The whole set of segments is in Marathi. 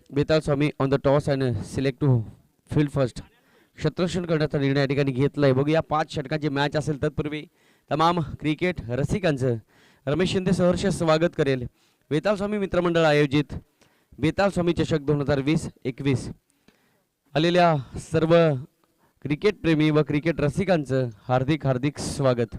बेताल Swami on the toss and select to field first. क्षेत्ररक्षण करण्याचा निर्णय या ठिकाणी घेतलाय. बघूया 5 षटकांची मॅच असेल. तत्पूर्वी तमाम क्रिकेट रसिकांचं रमेश शिंदे सहर्ष स्वागत करेल. बेताल स्वामी मित्रमंडळ आयोजित बेताल स्वामी चषक 2020-21 आलेल्या सर्व क्रिकेट प्रेमी व क्रिकेट रसिकांचं हार्दिक हार्दिक स्वागत.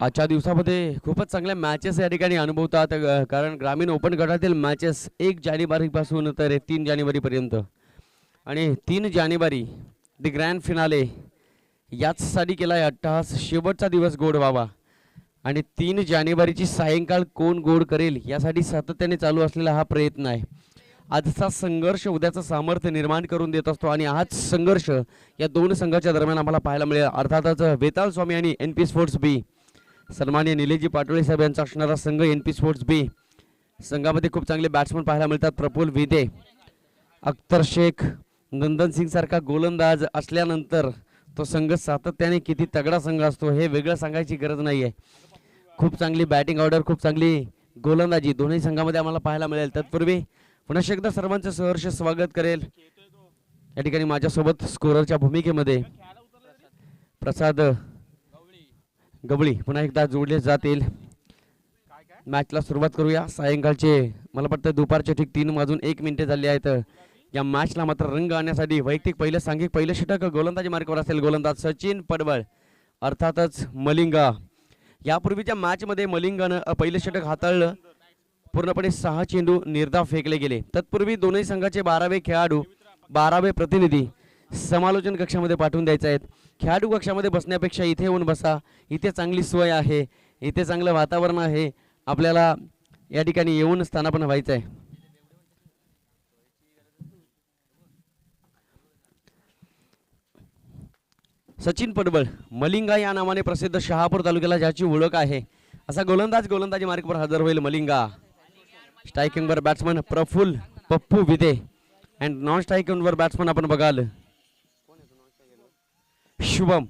आजच्या दिवसामध्ये खूपच चांगल्या मॅचेस या ठिकाणी अनुभवतात. कारण ग्रामीण ओपन गटातील मॅचेस 1 जानेवारीपासून तर 3 जानेवारीपर्यंत आणि 3 जानेवारी द ग्रँड फिनाले याचसाठी केला आहे अट्टहास. शेवटचा दिवस गोड व्हावा आणि 3 जानेवारीची सायंकाळ कोण गोड करेल यासाठी सातत्याने चालू असलेला हा प्रयत्न आहे. आजचा संघर्ष उद्याचं सामर्थ्य निर्माण करून देत असतो आणि हाच संघर्ष या दोन संघाच्या दरम्यान आम्हाला पाहायला मिळेल. अर्थातच बेताल स्वामी आणि NP स्पोर्ट्स बी सन्माननीय निलेशजी पाटोळे साहेब यांचा असणारा संघ NP स्पोर्ट्स बी संघामध्ये खूप चांगले बॅट्समन पाहायला मिळतात. प्रफुल्ल विदे, अख्तर शेख, नंदन सिंग सारखा गोलंदाज असल्यानंतर तो संघ सातत्याने किती तगडा संघ असतो हे वेगळं सांगायची गरज नाही आहे. खूप चांगली बॅटिंग ऑर्डर, खूप चांगली गोलंदाजी दोन्ही संघामध्ये आम्हाला पाहायला मिळेल. तत्पूर्वी पुन्हा एकदा सर्वांचं सहर्ष स्वागत करेल. या ठिकाणी माझ्यासोबत स्कोररच्या भूमिकेमध्ये प्रसाद गवळी पुन्हा एकदा जोडले जातील. मॅचला सुरुवात करूया. सायंकाळचे मला वाटतं दुपारचे ठीक 3:01 झाले आहेत. या मॅचला मात्र रंग आणण्यासाठी वैयक्तिक सांघिक पहिलं षटक गोलंदाजी मार्गावर असेल. गोलंदाज सचिन पडवळ अर्थातच मलिंगा. यापूर्वीच्या मॅचमध्ये मलिंगानं पहिलं षटक हाताळलं. पूर्णपणे 6 चेंडू निर्धाव फेकले गेले. तत्पूर्वी दोन्ही संघाचे 12वे खेळाडू 12वे प्रतिनिधी समालोचन कक्षामध्ये पाठवून द्यायचे आहेत. खेळाडू कक्षामध्ये बसण्यापेक्षा इथे येऊन बसा. इथे चांगली सोय आहे, इथे चांगलं वातावरण आहे. आपल्याला या ठिकाणी येऊन स्थानापन्न व्हायचं आहे. सचिन पडवळ मलिंगा या नावाने प्रसिद्ध शहापूर तालुक्याला ज्याची ओळख आहे असा गोलंदाजी मार्गावर हजर होईल मलिंगा. स्ट्रायकिंगवर बॅट्समन प्रफुल्ल पप्पू विदे अँड नॉन स्ट्रायकिंगवर बॅट्समन आपण बघाल Shubham.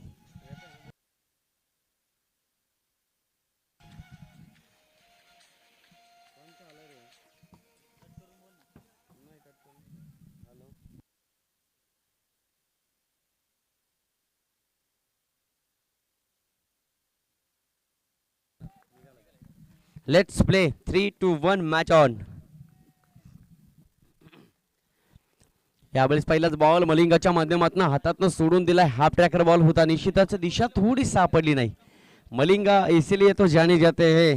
Let's play 3-2-1 match on. यावेळेस पहिलाच बॉल मलिंगाच्या माध्यमातून हातातनं सोडून दिलाय. हाफ ट्रॅकर बॉल होता. निश्चितच दिशा थोडी सापडली नाही. मलिंगा इसीलिए तो जाने जाते है.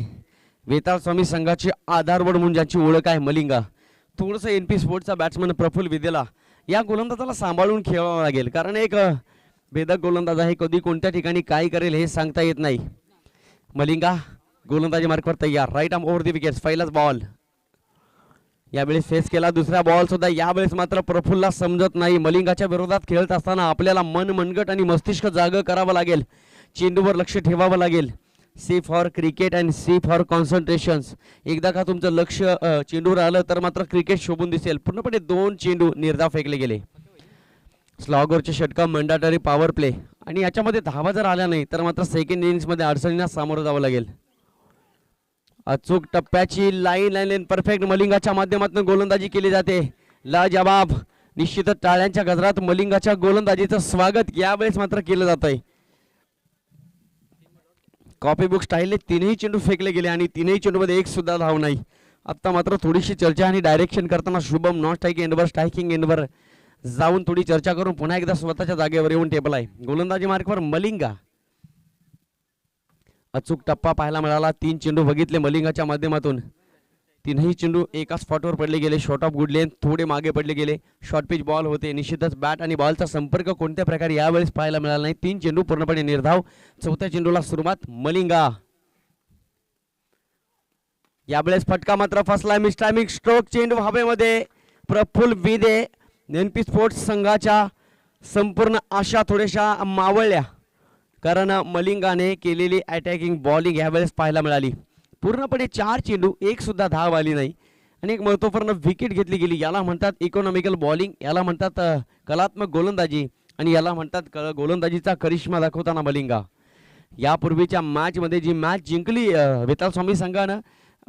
बेताल स्वामी संघाची आधारवड म्हणून ज्याची ओळख आहे मलिंगा. थोडंसं NP स्पोर्ट्सचा बॅट्समन प्रफुल्ल विदेला या गोलंदाजाला सांभाळून खेळावं लागेल. कारण एक भेदक गोलंदाज आहे. कधी कोणत्या ठिकाणी काय करेल हे सांगता येत नाही. मलिंगा गोलंदाजी मार्गावर तयार. Right arm over the wickets. पहिलाच बॉल यावेळेस फेस केला. दुसरा बॉल सुद्धा यावेळेस मात्र प्रफुल्लला समजत नाही. मलिंगाच्या विरोधात खेळत असताना आपल्याला मनगट आणि मस्तिष्क जाग करावं लागेल. चेंडूवर लक्ष ठेवावं लागेल. C for cricket and C for concentrations. एकदा का तुमचं लक्ष चेंडूवर आलं तर मात्र क्रिकेट शोभून दिसेल. पूर्णपणे 2 चेंडू निर्धाव फेकले गेले. स्लॉगरचे षटक मंडॅटरी पॉवर प्ले आणि याच्यामध्ये धावा जर आल्या नाही तर मात्र सेकंड इनिंग्समध्ये अडचणींना सामोरं जावं लागेल. अचूक टप्प्याची लाईन परफेक्ट मलिंगाच्या माध्यमातून गोलंदाजी केली जाते. लाजवाब. निश्चितच टाळ्यांच्या गजरात मलिंगाच्या गोलंदाजीचं स्वागत यावेळेस मात्र केलं जात आहे. कॉपी बुक स्टाईलने 3ही चेंडू फेकले गेले आणि 3ही चेंडूमध्ये एक सुद्धा धाव नाही. आता मात्र थोडीशी चर्चा आणि डायरेक्शन करताना शुभम नॉन स्ट्रायकिंग एंडवर जाऊन थोडी चर्चा करून पुन्हा एकदा स्वतःच्या जागेवर येऊन टेबल आहे. गोलंदाजी मार्गावर मलिंगा. अचूक टप्पा पाहायला मिळाला. 3 चेंडू बघितले मलिंगाच्या माध्यमातून. 3ही चेंडू एका स्पॉटवर पडले गेले. शॉर्ट ऑफ गुड लेंथ थोडे मागे पडले गेले. शॉर्ट पिच बॉल होते. निश्चितच बॅट आणि बॉलचा संपर्क कोणत्या प्रकारे यावेळेस पाहायला मिळाला नाही. 3 चेंडू पूर्णपणे निर्धाव. चौथ्या चेंडूला सुरुवात मलिंगा. यावेळेस फटका मात्र फसला. मिस्टायमिक स्ट्रोक. चेंडू हवेमध्ये. प्रफुल्ल विदे NP स्पोर्ट्स संघाच्या संपूर्ण आशा थोड्याशा मावळल्या. कारण मलिंगाने केलेली अटॅकिंग बॉलिंग यावेळेस पाहायला मिळाली. पूर्णपणे 4 चेंडू एक सुद्धा धाव आली नाही आणि एक महत्त्वपूर्ण विकेट घेतली गेली. याला म्हणतात इकॉनॉमिकल बॉलिंग, याला म्हणतात कलात्मक गोलंदाजी आणि याला म्हणतात गोलंदाजीचा करिश्मा दाखवताना मलिंगा. यापूर्वीच्या मॅचमध्ये जी मॅच जिंकली वेताल स्वामी संघानं,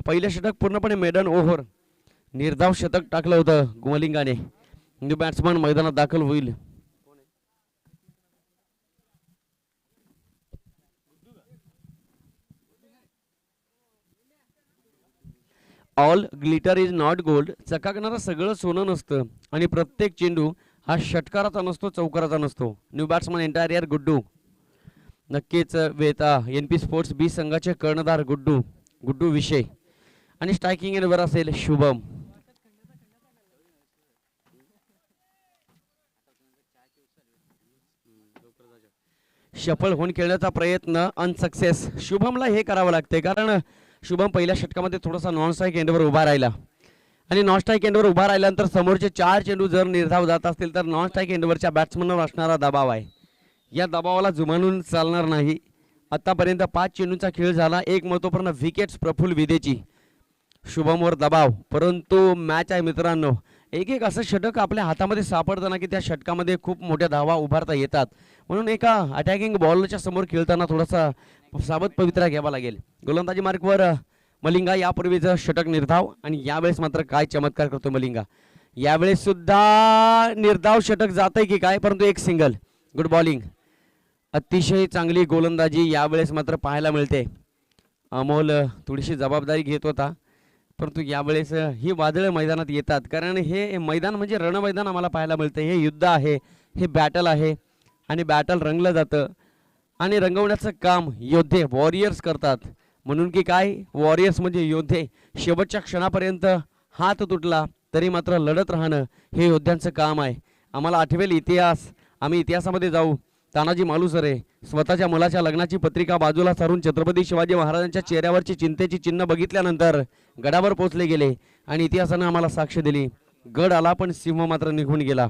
पहिलं षटक पूर्णपणे मेडन ओव्हर निर्धाव शतक टाकलं होतं मलिंगाने. न्यू बॅट्समन मैदानात दाखल होईल. All glitter is not gold. चकाकणारं सगळं सोनं नसतं आणि प्रत्येक चेंडू हा षटकाराचा नसतो, चौकाराचा नसतो. न्यू बॅट्समन एंटायर यार गुड्डू. नक्कीच वेता एन पी स्पोर्ट्स बी संघाचे कर्णधार गुड्डू गुड्डू विषय आणि स्ट्रायकिंग एंडवर असेल शुभम. सफल होऊन खेळण्याचा प्रयत्न अनसक्सेस. शुभमला हे करावं लागते कारण शुभम पहिल्या षटकामध्ये थोडासा नॉन स्ट्राईक एंडवर उभा राहिला आणि नॉन स्ट्राईक एंडवर उभा राहिल्यानंतर समोरचे 4 चेंडू जर निर्धाव जात असतील तर नॉन स्ट्राईक एंडवरच्या बॅट्समनवर असणारा दबाव आहे, या दबावाला जुमानून चालणार नाही. आतापर्यंत 5 चेंडूंचा खेळ झाला. एक महत्त्वपूर्ण विकेट्स प्रफुल्ल विदेची. शुभमवर दबाव, परंतु मॅच आहे मित्रांनो. एक एक असं षटक आपल्या हातामध्ये सापडतं ना की त्या षटकामध्ये खूप मोठ्या धावा उभारता येतात. म्हणून एका अटॅकिंग बॉलरच्या समोर खेळताना थोडासा सावध पवित्रा घ्यावा लागेल. गोलंदाजी मार्कवर मलिंगा. यापूर्वीचं षटक निर्धाव आणि यावेळेस मात्र काय चमत्कार करतो मलिंगा. यावेळेस सुद्धा निर्धाव षटक जातंय की काय, परंतु एक सिंगल. गुड बॉलिंग, अतिशय चांगली गोलंदाजी यावेळेस मात्र पाहायला मिळते. अमोल थोडीशी जबाबदारी घेत होता, परंतु यावेळेस ही वादळं मैदानात येतात कारण हे मैदान म्हणजे रणमैदान आम्हाला पाहायला मिळतं. हे युद्ध आहे, हे बॅटल आहे आणि बॅटल रंगलं जातं आणि रंगवण्याचं काम योद्धे वॉरियर्स करतात. म्हणून की काय, वॉरियर्स म्हणजे योद्धे. शेवटच्या क्षणापर्यंत हात तुटला तरी मात्र लढत राहणं हे योद्ध्यांचं काम आहे. आम्हाला आठवेल इतिहास, आम्ही इतिहासामध्ये जाऊ. तानाजी मालुसरे स्वतःच्या मुलाच्या लग्नाची पत्रिका बाजूला सारून छत्रपती शिवाजी महाराजांच्या चेहऱ्यावरची चिंतेची चिन्ह बघितल्यानंतर गडावर पोचले गेले आणि इतिहासानं आम्हाला साक्ष दिली. गड आला पण सिंह मात्र निघून गेला.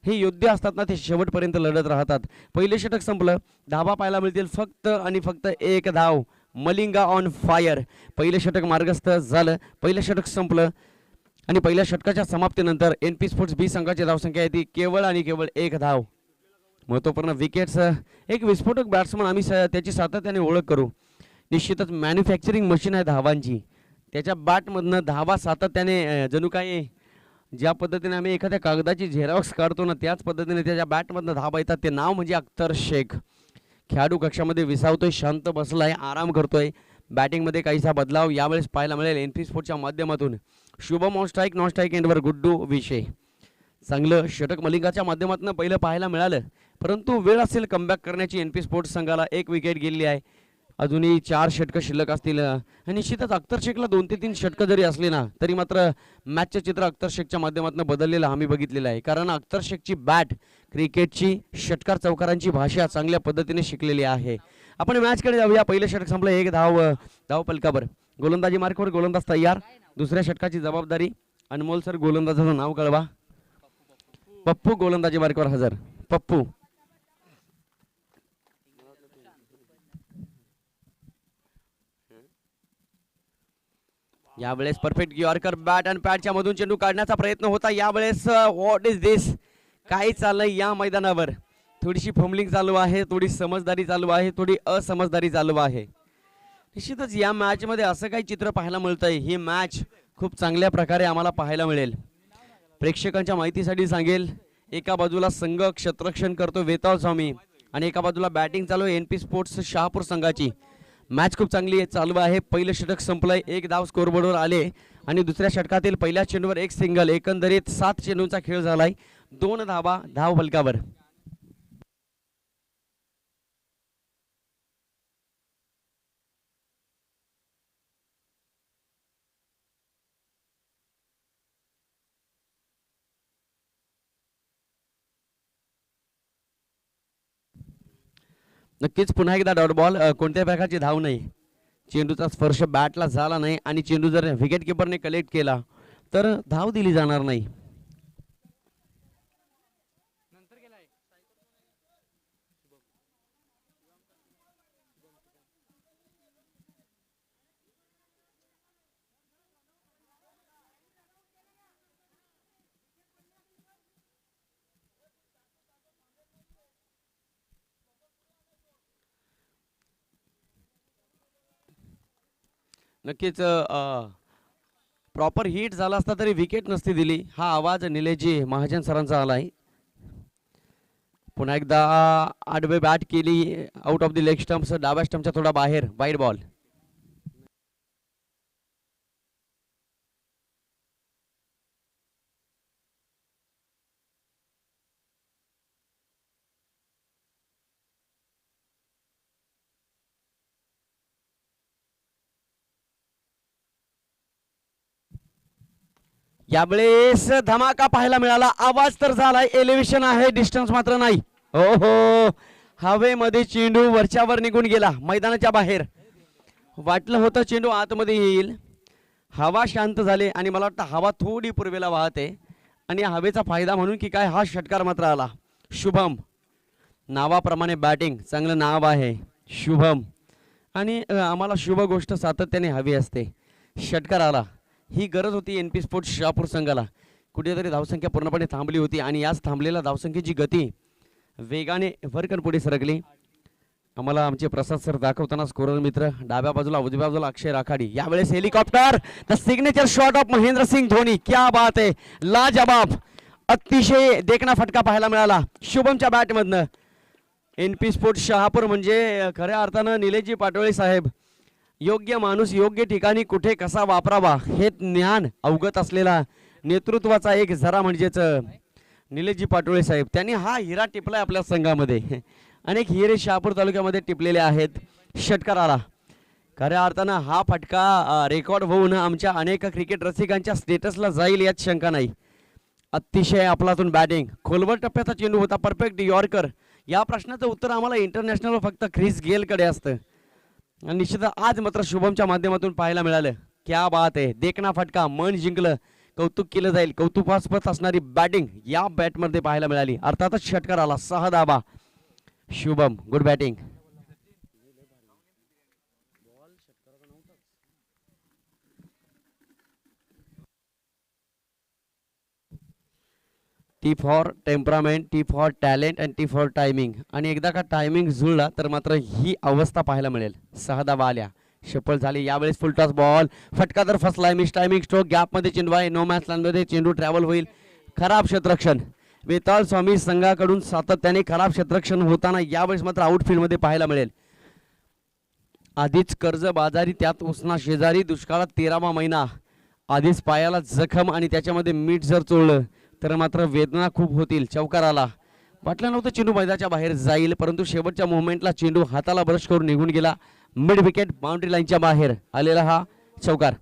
हे योद्धे असतात ना, ते शेवटपर्यंत लढत राहतात. पहिले षटक संपलं, धावा पाहायला मिळतील फक्त आणि फक्त एक धाव. Malinga on fire. पहिलं षटक मार्गस्थ झालं, पहिलं षटक संपलं आणि पहिल्या षटकाच्या समाप्तीनंतर एन पी स्पोर्ट्स बी संघाची धावसंख्या आहे ती केवळ आणि केवळ एक धाव. महत्त्वपूर्ण विकेट्स. एक विस्फोटक बॅट्समन आम्ही त्याची सातत्याने ओळख करू. निश्चितच मॅन्युफॅक्चरिंग मशीन आहे धावांची. त्याच्या बॅटमधनं धावा सातत्याने जणू काही ज्या पद्धतीने आम्ही एखाद्या कागदाची झेरॉक्स काढतो ना, त्याच पद्धतीने त्याच्या बॅटमधनं धावा येतात. ते नाव म्हणजे अख्तर शेख. खेळाडू कक्षामध्ये विसावतोय, शांत बसलाय, आराम करतोय. बॅटिंगमध्ये काहीसा बदलाव यावेळेस पाहायला मिळेल एन पी स्पोर्टच्या माध्यमातून. Shubham on strike, non strike एंडवर गुड्डू विषय. चांगलं षटक मलिंगाच्या माध्यमातून पहिलं पाहायला मिळालं, परंतु वेळ असेल कमबॅक करण्याची. एन पी स्पोर्ट्स संघाला एक विकेट गेलेली आहे, अजूनही 4 षटकं शिल्लक असतील. निश्चितच अख्तर शेखला 2 ते 3 षटकं जरी असली ना तरी मात्र मॅचचं चित्र अख्तर शेखच्या माध्यमातून बदललेलं आम्ही बघितलेलं आहे. कारण अख्तर शेखची बॅट क्रिकेटची षटकार चौकारांची भाषा चांगल्या पद्धतीने शिकलेली आहे. आपण मॅचकडे जाऊया. पहिलं षटक संपलं, एक धाव पलकावर. गोलंदाजी मार्कवर गोलंदाज तयार. दुसऱ्या षटकाची जबाबदारी अनमोल सर. गोलंदाजाचं नाव कळवा. पप्पू गोलंदाजी मार्कवर हजर. पप्पू. यावेळेस परफेक्ट यॉर्कर बॅट आणि पॅडच्या मधून चेंडू काढण्याचा प्रयत्न होता. यावेळेस व्हॉट इज दिस, काय चाललंय या मैदानावर. थोडीशी फंबलिंग चालू आहे, थोडी समजदारी चालू आहे, थोडी असमजदारी चालू आहे. निश्चितच या मॅचमध्ये असं काही चित्र पाहायला मिळतंय. ही मॅच खूप चांगल्या प्रकारे आम्हाला पाहायला मिळेल. प्रेक्षकांच्या माहितीसाठी सांगेल, एका बाजूला संघ क्षेत्ररक्षण करतो वेताळ स्वामी आणि एका बाजूला बॅटिंग चालू आहे एन पी स्पोर्ट्स शहापूर संघाची. मॅच खूप चांगली चालू आहे. पहिलं षटक संपलंय, एक धाव स्कोरबोर्डवर आले आणि दुसऱ्या षटकातील पहिल्या चेंडूवर एक सिंगल. एकंदरीत 7 चेंडूंचा खेळ झालाय, 2 धावा धाव फलकावर. नक्कीच पुन्हा एकदा डॉट बॉल. कोणत्या प्रकारची धाव नाही, चेंडूचा स्पर्श बॅटला झाला नाही आणि चेंडू जर विकेट किपरने कलेक्ट केला तर धाव दिली जाणार नाही. नक्कीच प्रॉपर हिट झाला असता तरी विकेट नसती दिली. हा आवाज निलेशजी महाजन सरांचा आलाय. पुन्हा एकदा आडवे बॅट केली out of the leg stumps, डाव्या स्टम्पच्या थोडा बाहेर, वाईड बॉल. यावेळेस धमाका पाहायला मिळाला. आवाज तर झालाय, एलिव्हेशन आहे, डिस्टन्स मात्र नाही. हो हो, हवेमध्ये चेंडू वरच्यावर निघून गेला, मैदानाच्या बाहेर. वाटलं होतं चेंडू आतमध्ये येईल. हवा शांत झाली आणि मला वाटतं हवा थोडी पूर्वेला वाहते आणि हवेचा फायदा म्हणून की काय हा षटकार मात्र आला. शुभम नावाप्रमाणे बॅटिंग, चांगलं नाव आहे शुभम, आणि आम्हाला शुभ गोष्ट सातत्याने हवी असते. षटकार आला, ही गरज होती एन पी स्पोर्ट्स शहापूर संघाला. कुठेतरी धावसंख्या पूर्णपणे थांबली होती आणि याच थांबलेल्या धावसंख्येची गती वेगाने वरकन पुढे सरकली. आम्हाला आमचे प्रसाद सर दाखवताना स्कोरर मित्र डाव्या बाजूला, उजव्या बाजूला अक्षय राखाडी. यावेळेस helicopter, the signature shot of Mahendra Singh Dhoni. क्या बात आहे, लाजवाब, अतिशय देखणा फटका पाहायला मिळाला शुभमच्या बॅटमधनं. एन पी स्पोर्ट्स शहापूर म्हणजे खऱ्या अर्थानं निलेशजी पाटोळे साहेब, योग्य माणूस योग्य ठिकाणी कुठे कसा वापरावा हे ज्ञान अवगत असलेला नेतृत्वाचा एक झरा म्हणजेच निलेशजी पाटोळे साहेब. त्यांनी हा हिरा टिपलाय आपल्या संघामध्ये. अनेक हिरे शहापूर तालुक्यामध्ये टिपलेले आहेत. षटकार आला, खऱ्या अर्थानं हा फटका रेकॉर्ड होऊन आमच्या अनेक क्रिकेट रसिकांच्या स्टेटसला जाईल यात शंका नाही. अतिशय आपलातून बॅटिंग, खोलवर टप्प्याचा चेंडू होता, परफेक्ट यॉर्कर. या प्रश्नाचं उत्तर आम्हाला इंटरनॅशनल फक्त ख्रिस गेलकडे असतं आणि निश्चित आज मात्र शुभमच्या माध्यमातून पाहायला मिळालं. क्या बात आहे, देखना फटका, मन जिंकलं, कौतुक केलं जाईल. कौतुकास्पद असणारी बॅटिंग या बॅटमध्ये पाहायला मिळाली. अर्थातच षटकार आला, 6 धावा. Shubham good batting. T for temperament, T for talent and T for timing. आणि एकदा का टायमिंग जुळला तर मात्र ही अवस्था पाहायला मिळेल. 6 धावा आल्या, शफल झाली. यावेळेस फुल टॉस बॉल, फटका तर फसलाय, मिस टायमिंग स्ट्रोक, गॅपमध्ये चेंडू आहे, नो मॅच लाईनमध्ये चेंडू ट्रॅव्हल होईल. खराब क्षेत्ररक्षण वेताळ स्वामी संघाकडून सातत्याने खराब क्षेत्ररक्षण होताना यावेळेस मात्र आउटफील्डमध्ये पाहायला मिळेल. आधीच कर्ज बाजारी, त्यात उसना शेजारी, दुष्काळात 13वा महिना, आधीच पायाला जखम आणि त्याच्यामध्ये मीठ जर चोळलं तर मात्र वेदना खूप होतील. चौकार आला, वाटलं नव्हतं चेंडू मैदानाच्या बाहेर जाईल, परंतु शेवटच्या मुवमेंटला चेंडू हाताला ब्रश करून निघून गेला. मिड विकेट, बाउंड्री लाईनच्या बाहेर आलेला हा चौकार.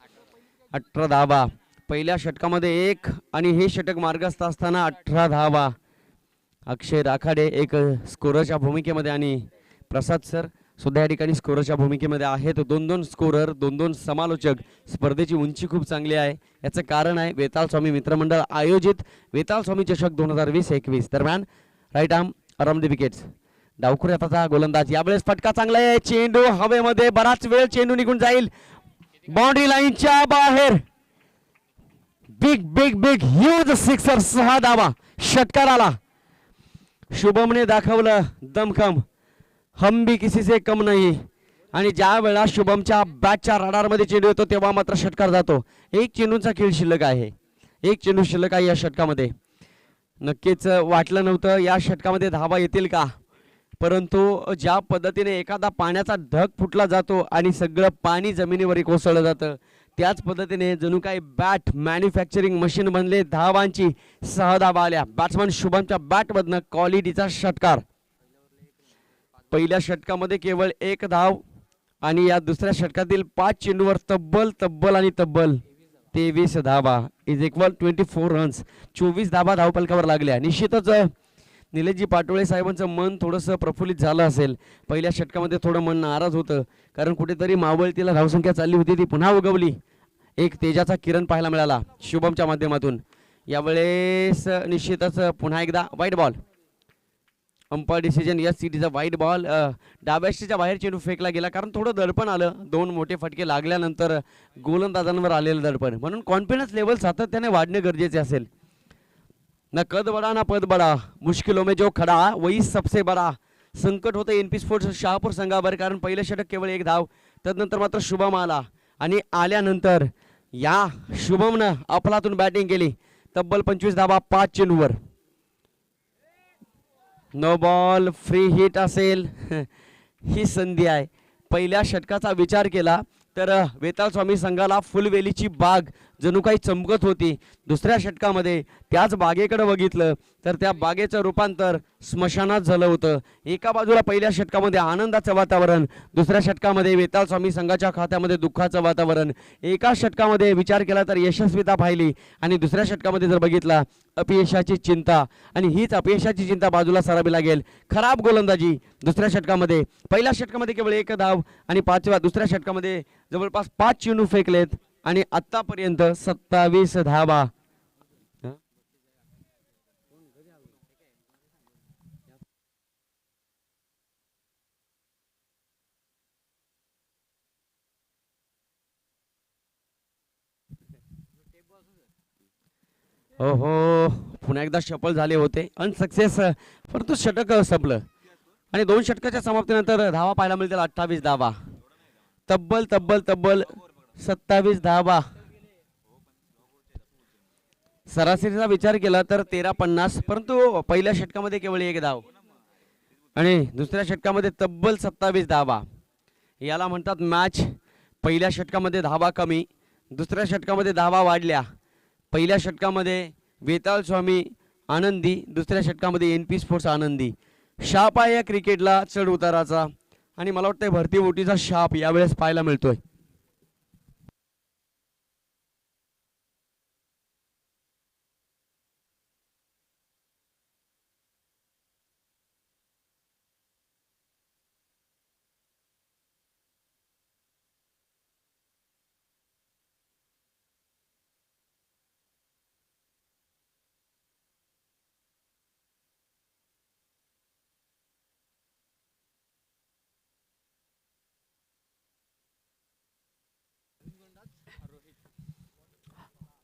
18 धावा पहिल्या षटकामध्ये 1 आणि हे षटक मार्गस्थ असताना 18 धावा. अक्षय राखाडे एक स्कोररच्या भूमिकेमध्ये आणि प्रसाद सर सुद्धा या ठिकाणी स्कोररच्या भूमिकेमध्ये आहेत. 2-2 स्कोरर, 2-2 समालोचक. स्पर्धेची उंची खूप चांगली आहे. याचं कारण आहे वेताळ स्वामी मित्रमंडळ आयोजित वेताळ स्वामी चषक 2020-21 दरम्यान right arm around the wickets. डावखुऱ्याचा गोलंदाज, यावेळेस फटका चांगला आहे, चेंडू हवेमध्ये, बराच वेळ चेंडू निघून जाईल बाउंड्री लाईनच्या बाहेर. Big big big huge sixer, 6 धावा. षटकार आला, शुभमने दाखवलं दमखम, हम भी किसी से कम नहीं. आणि ज्या वेळा शुभमच्या बॅटच्या रडारमध्ये चेंडू येतो तेव्हा मात्र षटकार जातो. एक चेंडूचा खेळ शिल्लक आहे, एक चेंडू शिल्लक आहे या षटकामध्ये. नक्कीच वाटलं नव्हतं या षटकामध्ये धावा येतील का, परंतु ज्या पद्धतीने एखादा पाण्याचा ढग फुटला जातो आणि सगळं पाणी जमिनीवर कोसळलं जातं त्याच पद्धतीने जणू काही बॅट मॅन्युफॅक्चरिंग मशीन बनले. धावांची 6 धावा आल्या. बॅट्समन शुभमच्या बॅटमधनं क्वालिटीचा षटकार. पहिल्या षटकामध्ये केवळ 1 धाव आणि या दुसऱ्या षटकातील 5 चेंडूवर तब्बल 23 धावा इज इक्वल 24 रन्स. 24 धावा धावपलकावर लागल्या. निश्चितच निलेशजी पाटोळे साहेबांचं मन थोडंसं प्रफुल्लित झालं असेल. पहिल्या षटकामध्ये थोडं मन नाराज होतं कारण कुठेतरी मावळतीला धावसंख्या चालली होती, ती पुन्हा उगवली. एक तेजाचा किरण पाहायला मिळाला शुभमच्या माध्यमातून. यावेळेस निश्चितच पुन्हा एकदा वाईट ball. Umpire decision yes, it is a वाईट बॉल. डाव्या यष्टीच्या बाहेर चेंडू फेकला गेला कारण थोडं दडपण आलं. 2 मोठे फटके लागल्यानंतर गोलंदाजांवर आलेलं दडपण, म्हणून कॉन्फिडन्स लेवल सातत्याने वाढणे गरजेचे असेल. ना कद बडा ना पद बडा, मुश्किलों में जो खडा वही सबसे बडा. संकट होतं एनपी स्पोर्ट्स शहापूर संघावर कारण पहिलं षटक केवळ 1 धाव, तदनंतर मात्र शुभम आला आणि आल्यानंतर या शुभमनं अफलातून बॅटिंग केली. तब्बल 25 धावा 5 चेंडूवर. नो बॉल, फ्री हिट असेल. ही संधी आहे. पहिल्या षटकाचा विचार केला तर वेताळ स्वामी संघाला फुलवेलीची बाग जणू काही चमकत होती. दुसऱ्या षटकामध्ये त्याच बागेकडे बघितलं तर त्या बागेचं रूपांतर स्मशानात झालं होतं. एका बाजूला पहिल्या षटकामध्ये आनंदाचं वातावरण, दुसऱ्या षटकामध्ये वेताळ स्वामी संघाच्या खात्यामध्ये दुःखाचं वातावरण. एका षटकामध्ये विचार केला तर यशस्वीता पाहिली आणि दुसऱ्या षटकामध्ये जर बघितला अपयशाची चिंता, आणि हीच अपयशाची चिंता बाजूला सारावी लागेल. खराब गोलंदाजी दुसऱ्या षटकामध्ये. पहिल्या षटकामध्ये केवळ 1 धाव आणि दुसऱ्या षटकामध्ये जवळपास 5 चेंडू फेकलेत आणि आतापर्यंत 27 धावा. हो हो, पुन्हा एकदा सफल झाले होते अनसक्सेस, परंतु षटक संपलं आणि 2 षटकाच्या समाप्तीनंतर धावा पाहायला मिळतील 28 धावा. तब्बल तब्बल तब्बल 27 धावा. सरासरीचा विचार केला तर 13.50, परंतु पहिल्या षटकामध्ये केवळ 1 धाव आणि दुसऱ्या षटकामध्ये तब्बल 27 धावा. याला म्हणतात मॅच. पहिल्या षटकामध्ये धावा कमी, दुसऱ्या षटकामध्ये धावा वाढल्या. पहिल्या षटकामध्ये वेताळ स्वामी आनंदी, दुसऱ्या षटकामध्ये NP स्पोर्ट्स आनंदी. शाप आहे या क्रिकेटला चढ उताराचा आणि मला वाटतं भरती ओटीचा शाप यावेळेस पाहायला मिळतोय.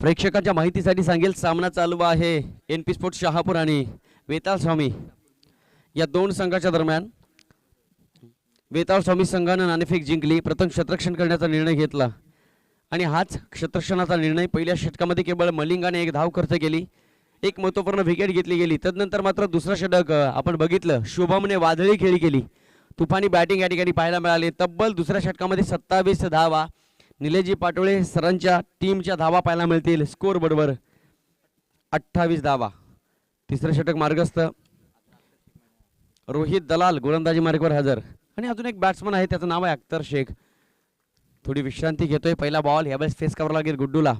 प्रेक्षकांच्या माहितीसाठी सांगेल, सामना चालू आहे NP स्पोर्ट्स शहापूर आणि वेताळ स्वामी या 2 संघाच्या दरम्यान. वेताळ स्वामी संघानं नाणेफेक जिंकली, प्रथम क्षेत्ररक्षण करण्याचा निर्णय घेतला आणि हाच क्षेत्ररक्षणाचा निर्णय. पहिल्या षटकामध्ये केवळ मलिंगाने 1 धाव खर्च केली, एक महत्त्वपूर्ण विकेट घेतली गेली. तदनंतर मात्र दुसरं षटक आपण बघितलं, शुभमने वादळी खेळी केली, तुफानी बॅटिंग या ठिकाणी पाहायला मिळाली. तब्बल दुसऱ्या षटकामध्ये 27 धावा. निलेजी पाटोळे सरांच्या टीमच्या धावा पाहायला मिळतील. स्कोर बरोबर 28 धावा. तिसरं षटक मार्गस्थ. रोहित दलाल गोलंदाजी मार्गावर हजर आणि अजून एक बॅट्समन आहे, त्याचं नाव आहे अख्तर शेख. थोडी विश्रांती घेतोय. पहिला बॉल यावेळेस फेस करावा लागेल गुड्डूला.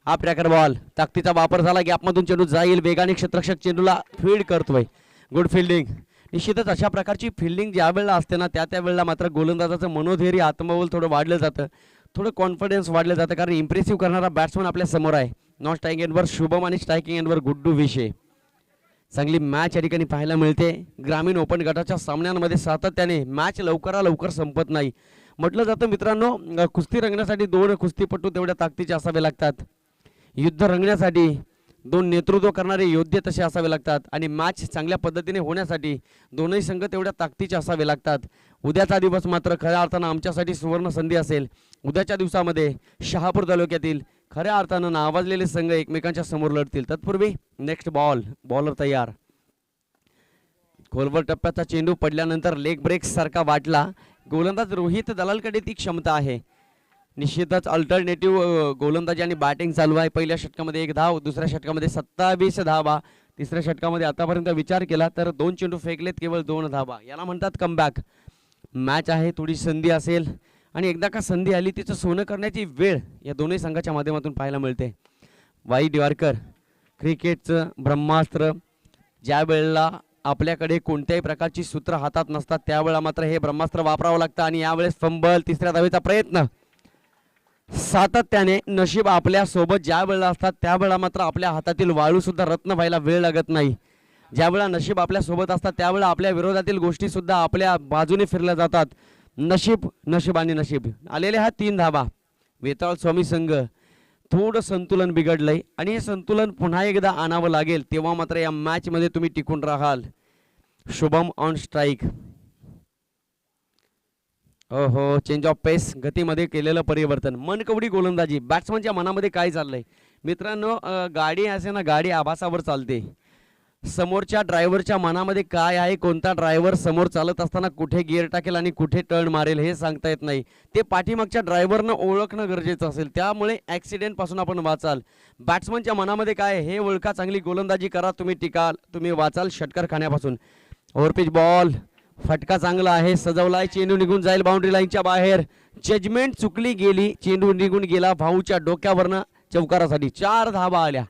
हा ट्रॅकर बॉल, ताकदीचा वापर झाला, गॅपमधून चेंडू जाईल. वेगाने क्षेत्ररक्षक चेंडूला फील्ड करतोय. Good fielding. निश्चितच अशा प्रकारची फिल्डिंग ज्या वेळेला असते ना त्या वेळेला मात्र गोलंदाजाचं मनोधैर्य, आत्मबल थोडं वाढलं जातं, थोडं कॉन्फिडन्स वाढलं जातं, कारण इम्प्रेसिव्ह करणारा बॅट्समन आपल्या समोर आहे. नॉन स्ट्रायकिंग एंडवर शुभम आणि स्ट्रायकिंग एंडवर गुड्डू विषय. चांगली मॅच या ठिकाणी पाहायला मिळते. ग्रामीण ओपन गटाच्या सामन्यांमध्ये सातत्याने मॅच लवकर संपत नाही. म्हटलं जातं मित्रांनो, कुस्ती रंगण्यासाठी 2 कुस्तीपटू तेवढ्या ताकदीचे असावे लागतात. युद्ध रंगण्यासाठी 2 नेतृत्व करणारे योद्धे तसे असावे लागतात आणि मॅच चांगल्या पद्धतीने होण्यासाठी दोनही संघ तेवढ्या ताकदीचे असावे लागतात. उद्याचा दिवस मात्र खऱ्या अर्थानं आमच्यासाठी सुवर्ण संधी असेल. उद्याच्या दिवसामध्ये शहापूर तालुक्यातील खऱ्या अर्थानं नावाजलेले संघ एकमेकांच्या समोर लढतील. तत्पूर्वी नेक्स्ट बॉल, बॉलर तयार. खोलवर टप्प्याचा चेंडू पडल्यानंतर लेग ब्रेक सारखा वाटला. गोलंदाज रोहित दलालकडे ती क्षमता आहे. निश्चितच अल्टरनेटिव्ह गोलंदाजी आणि बॅटिंग चालू आहे. पहिल्या षटकामध्ये 1 धाव, दुसऱ्या षटकामध्ये 27 धावा. तिसऱ्या षटकामध्ये आतापर्यंत विचार केला तर 2 चेंडू फेकलेत, केवळ 2 धावा. याला म्हणतात कमबॅक. मॅच आहे, थोडी संधी असेल आणि एकदा का संधी आली तिचं सोनं करण्याची वेळ या दोन्ही संघाच्या माध्यमातून पाहायला मिळते. वाई दिवारकर, क्रिकेटचं ब्रह्मास्त्र. ज्या वेळेला आपल्याकडे कोणत्याही प्रकारची सूत्र हातात नसतात त्यावेळेला मात्र हे ब्रह्मास्त्र वापरावं लागतं आणि यावेळेस फंबल, तिसऱ्या धावेचा प्रयत्न. सातत्याने नशीब आपल्या सोबत ज्या वेळेला असतात त्यावेळेला मात्र आपल्या हातातील वाळू सुद्धा रत्न व्हायला वेळ लागत नाही. ज्या वेळेला नशीब आपल्या सोबत असतात त्यावेळेला आपल्या विरोधातील गोष्टी सुद्धा आपल्या बाजूने फिरल्या जातात. नशीब, नशीब आणि नशीब. आलेले हा 3 धावा. वेताळ स्वामी संघ थोडं संतुलन बिघडलंय आणि हे संतुलन पुन्हा एकदा आणावं लागेल, तेव्हा मात्र या मॅच मध्ये तुम्ही टिकून राहाल. Shubham on strike. हो हो, चेंज ऑफ पेस, गतीमध्ये केलेलं परिवर्तन, मनकवडी गोलंदाजी. बॅट्समनच्या मनामध्ये काय चाललंय मित्रांनो? गाडी असे ना, गाडी आभासावर चालते. समोरच्या ड्रायव्हरच्या मनामध्ये काय आहे, कोणता ड्रायव्हर समोर चालत असताना कुठे गिअर टाकेल आणि कुठे टर्न मारेल हे सांगता येत नाही. ते पाठीमागच्या ड्रायव्हरनं ओळखणं गरजेचं असेल, त्यामुळे ॲक्सिडेंटपासून आपण वाचाल. बॅट्समनच्या मनामध्ये काय हे ओळखा, चांगली गोलंदाजी करा, तुम्ही टिकाल, तुम्ही वाचाल षटकार खाण्यापासून. ओव्हरपिच बॉल, फटका चांगला आहे, सजवलाय, चेंडू निघून जाईल बाउंड्री लाईनच्या बाहेर. जजमेंट चुकली गेली, चेंडू निघून गेला भाऊच्या डोक्यावरनं चौकारासाठी. 4 धावा आल्या,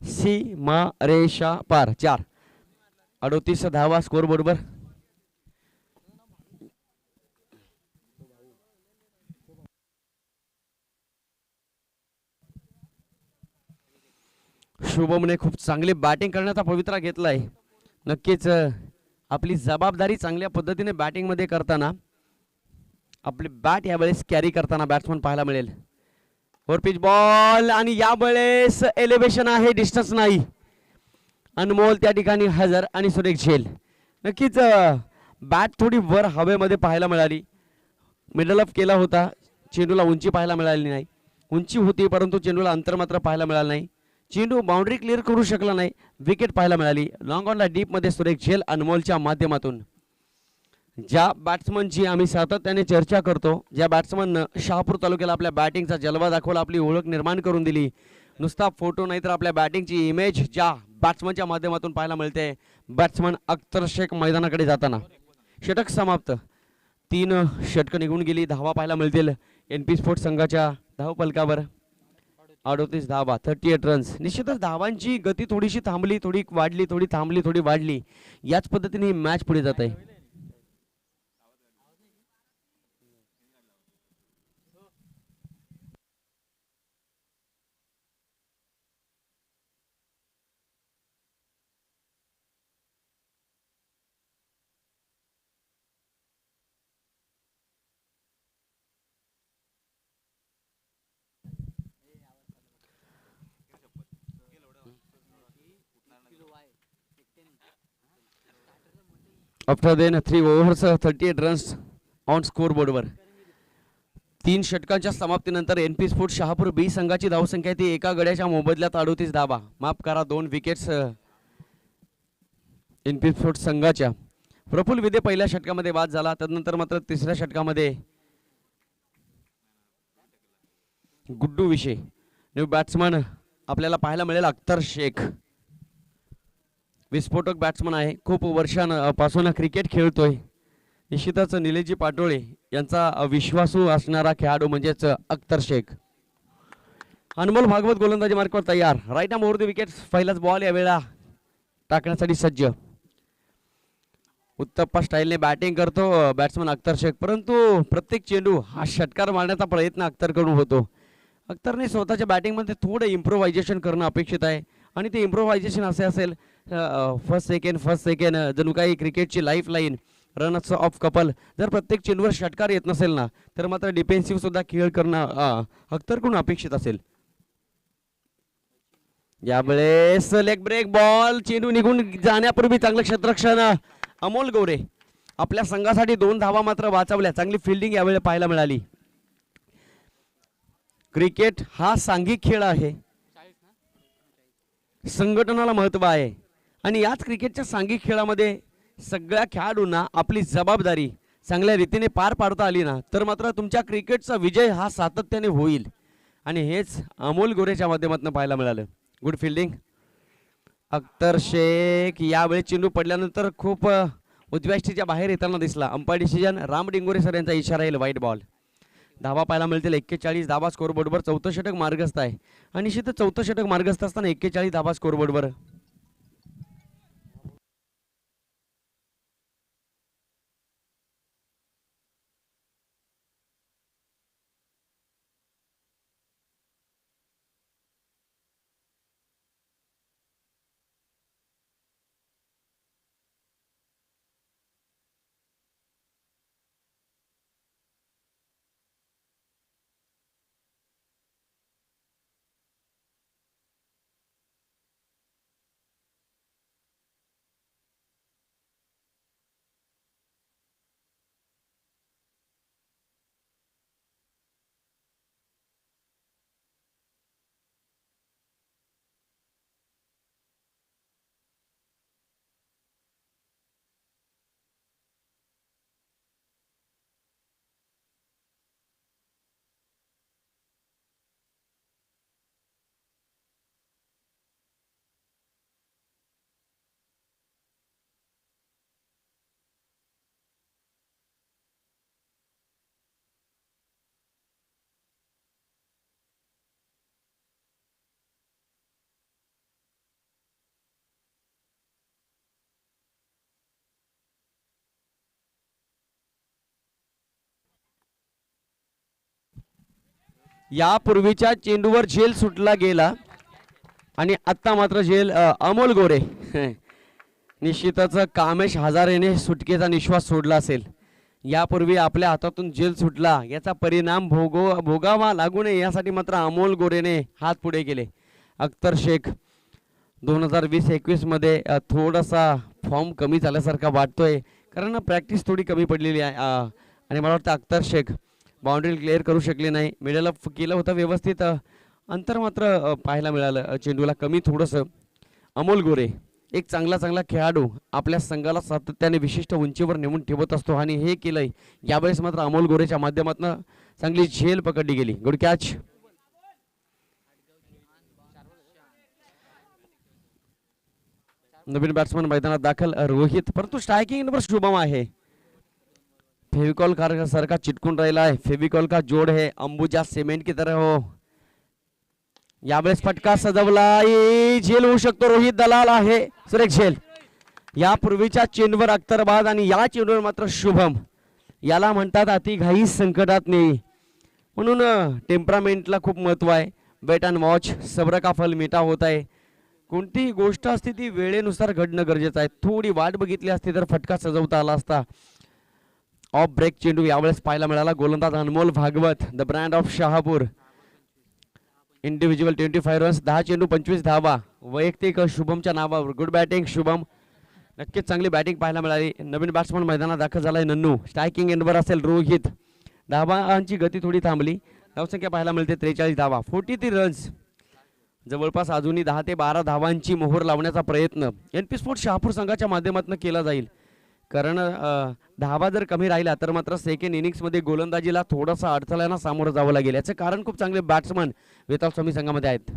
सीमा रेषा पार. 4, 38 धावा स्कोर बोर्डवर. शुभमने खूप चांगली बॅटिंग करण्याचा पवित्रा घेतलाय. नक्कीच आपली जबाबदारी चांगल्या पद्धतीने बॅटिंगमध्ये करताना, आपली बॅट यावेळेस कॅरी करताना बॅट्समन पाहायला मिळेल. वर पिच बॉल आणि यावेळेस एलिव्हेशन आहे, डिस्टन्स नाही. अनमोल त्या ठिकाणी हजर आणि सुरेख झेल. नक्कीच बॅट थोडी वर हवेमध्ये पाहायला मिळाली, मिडल अप केला होता, चेंडूला उंची पाहायला मिळाली नाही. उंची होती परंतु चेंडूला अंतर मात्र पाहायला मिळालं नाही. चेंडू बाउंड्री क्लिअर करू शकला नाही, विकेट पाहायला मिळाली. लॉंग ऑनला डीपमध्ये सुरेख झेल अनमोलच्या माध्यमातून. ज्या बॅट्समनची आम्ही सातत्याने चर्चा करतो, ज्या बॅट्समननं शहापूर तालुक्याला आपल्या बॅटिंगचा जलवा दाखवला, आपली ओळख निर्माण करून दिली, नुसता फोटो नाही तर आपल्या बॅटिंगची इमेज ज्या बॅट्समनच्या माध्यमातून पाहायला मिळते, बॅट्समन अख्तर शेख मैदानाकडे जाताना. षटक समाप्त, 3 षटकं निघून गेली, धावा पाहायला मिळतील NP स्पोर्ट्स संघाच्या धावपलकावर. 38 धावा, 38 रन्स. निश्चितच धावांची गती थोडीशी थांबली, थोडी वाढली, थोडी थांबली, थोडी वाढली, याच पद्धतीने ही मॅच पुढे जात आहे. After then 3 overs 38 runs on score बोर्डवर. 3 षटकांच्या समाप्तीनंतर NP स्पोर्ट्स शहापूर बी संघाची धावसंख्या ती एका गड्याच्या मोबदल्यात 38 धावा, माफ करा 2 विकेट्स NP स्पोर्ट्स संघाच्या. प्रफुल विदे पहिल्या षटकामध्ये बाद झाला, त्यानंतर मात्र तिसऱ्या षटकामध्ये गुड्डू विषय न्यू बॅट्समन आपल्याला पाहायला मिळेल. अख्तर शेख विस्फोटक बॅट्समन आहे, खूप वर्षांपासून क्रिकेट खेळतोय. निश्चितच निलेशजी पाटोळे यांचा विश्वासू असणारा खेळाडू म्हणजेच अख्तर शेख. अनमोल भागवत गोलंदाजी मार्कवर तयार, right arm over the wicket. पहिलाच बॉल यावेळेला टाकण्यासाठी सज्ज. उत्तप्पा स्टाईलने बॅटिंग करतो बॅट्समन अख्तर शेख, परंतु प्रत्येक चेंडू हा षटकार मारण्याचा प्रयत्न अख्तरकडून होतो. अख्तरने स्वतःच्या बॅटिंगमध्ये थोडं इम्प्रोव्हायझेशन करणं अपेक्षित आहे, आणि ते इम्प्रोव्हायझेशन असे असेल, फर्स्ट सेकंड जणू काही क्रिकेटची लाईफ लाईन, रनच ऑफ कपल. जर प्रत्येक चेंडूवर षटकार येत नसेल ना, तर मात्र डिफेन्सिव्ह सुद्धा खेळ करणं अख्तरकडून अपेक्षित असेल. यावेळेस लेग ब्रेक बॉल, चेंडू निघून जाण्यापूर्वी चांगलं क्षेत्ररक्षण अमोल गौरे. आपल्या संघासाठी 2 धावा मात्र वाचवल्या, चांगली फिल्डिंग यावेळी पाहायला मिळाली. क्रिकेट हा सांघिक खेळ आहे, संघटनाला महत्व आहे, आणि याच क्रिकेटच्या सांघिक खेळामध्ये सगळ्या खेळाडूंना आपली जबाबदारी चांगल्या रीतीने पार पाडता आली ना, तर मात्र तुमच्या क्रिकेटचा विजय हा सातत्याने होईल. आणि हेच अमोल गोरेच्या माध्यमातून पाहायला मिळालं. Good fielding Akhtar Shaikh. यावेळी चेंडू पडल्यानंतर खूप उजव्या बाहेर येताना दिसला. Umpire decision Ram Dingore sir यांचा इशारा येईल, व्हाईट बॉल. धावा पाहायला मिळतील 41 धावा स्कोरबोर्डवर. 4थं षटक मार्गस्थ आहे, आणि निश्चितच 4थं षटक मार्गस्थ असताना 41 धावा स्कोरबोर्डवर. यापूर्वीच्या चेंडूवर झेल सुटला गेला आणि आत्ता मात्र झेल अमोल गोरे निश्चितच कामेश हजारेने सुटकेचा निश्वास सोडला असेल. यापूर्वी आपल्या हातातून झेल सुटला याचा परिणाम भोगावा लागू नये यासाठी मात्र अमोल गोरेने हात पुढे केले. अख्तर शेख 2020-21 मध्ये थोडासा फॉर्म कमी झाल्यासारखा वाटतोय कारण प्रॅक्टिस थोडी कमी पडलेली आहे आणि मला वाटतं अख्तर शेख बाउंड्री क्लिअर करू शकले नाही. मिडल अप केलं होतं व्यवस्थित, अंतर मात्र पाहायला मिळालं चेंडूला कमी थोडंसं. अमोल गोरे एक चांगला खेळाडू आपल्या संघाला सातत्याने विशिष्ट उंचीवर नेऊन ठेवत असतो आणि हे केलंय यावेळेस मात्र अमोल गोरेच्या माध्यमातून चांगली झेल पकडली गेली. Good catch. नवीन बॅट्समन मैदानात दाखल रोहित, परंतु स्ट्रायकिंग नंबर शुभम आहे. फेविकॉल सारखा चिटकून राहिला आहे. फेविकॉल का जोड है अंबुजा सिमेंट की तरह हो. यावेळेस फटका सजवला, झेल होऊ शकतो. रोहित दलाल आहे, सुरेख झेल. यापूर्वीच्या चेंडूवर अख्तरबाद आणि या चेंडूवर मात्र शुभम. याला म्हणतात अति घाई संकटात नाही, म्हणून टेम्परामेंटला खूप महत्व आहे. वेट अँड वॉच, सब्र का फल मीठा होत आहे. कोणतीही गोष्ट असते ती वेळेनुसार घडणं गरजेचं आहे. थोडी वाट बघितली असती तर फटका सजवता आला असता. ऑफ ब्रेक चेंडू यावेळेस पाहायला मिळाला. गोलंदाज Anmol Bhagwat, the brand of Shahapur. Individual 25 runs, 10 चेंडू 25 धावा. वैयक्तिक शुभमच्या नावावर. गुड बॅटिंग शुभम, नक्कीच चांगली बॅटिंग पाहायला मिळाली. नवीन बॅट्समन मैदानात दाखल झालाय नन्नू. स्ट्रायकिंग एंडवर असेल रोहित. धावांची गती थोडी थांबली. धावसंख्या पाहायला मिळते 43 धावा, 43 रन्स. जवळपास अजूनही 10 ते 12 धावांची मोहर लावण्याचा प्रयत्न NP स्पोर्ट्स शहापूर संघाच्या माध्यमातून केला जाईल. कारण धावा जर कमी राहिला तर मात्र सेकंड इनिंग्समध्ये गोलंदाजीला थोडासा अडथळ्यांना सामोरं जावं लागेल. याचं कारण खूप चांगले बॅट्समन वेताल स्वामी संघामध्ये आहेत.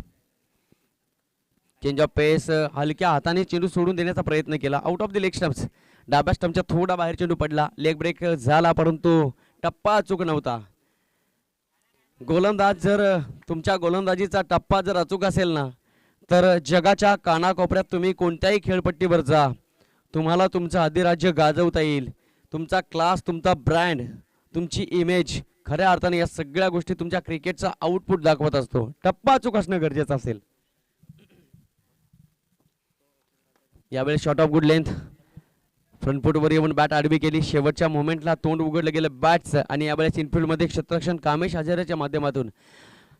चेंज ऑफ पेस, हलक्या हाताने चेंडू सोडून देण्याचा प्रयत्न केला. Out of the leg stumps, डाव्या स्टम्पच्या थोडा बाहेर चेंडू पडला. लेग ब्रेक झाला परंतु टप्पा अचूक नव्हता. गोलंदाज जर तुमच्या गोलंदाजीचा टप्पा जर अचूक असेल ना तर जगाच्या कानाकोपऱ्यात तुम्ही कोणत्याही खेळपट्टीवर जा, तुम्हाला तुमचं अधिराज्य गाजवता येईल. तुमचा क्लास, तुमचा ब्रँड, तुमची इमेज, खऱ्या अर्थाने या सगळ्या गोष्टी तुमच्या क्रिकेटचा आउटपुट दाखवत असतो. टप्पा अचूक असणं गरजेचं असेल. यावेळी shot of good length, front फुटवर येऊन बॅट आडवी केली. शेवटच्या मोमेंटला तोंड उघडलं गेलं बॅट्स आणि यावेळेस इनफिल्डमध्ये क्षेत्ररक्षण कामेश हजारेच्या माध्यमातून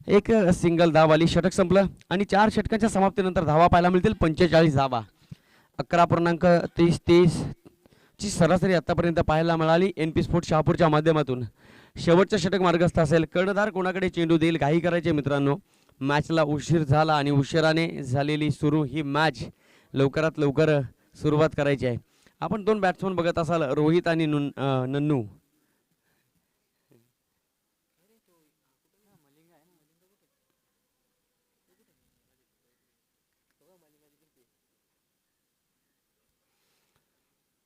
एक सिंगल धाव आली. षटक संपलं आणि 4 षटकांच्या समाप्तीनंतर धावा पाहायला मिळतील 45 धावा. 11.30 ची सरासरी आतापर्यंत पाहायला मिळाली NP स्पोर्ट्स शहापूरच्या माध्यमातून. शेवटचं षटक मार्गस्थ असेल. कर्णधार कोणाकडे चेंडू देईल, घाई करायचे मित्रांनो. मॅचला उशीर झाला आणि उशिराने झालेली सुरू ही मॅच लवकरात लवकर सुरुवात करायची आहे. आपण 2 बॅट्समन बघत असाल, रोहित आणि नन्नू.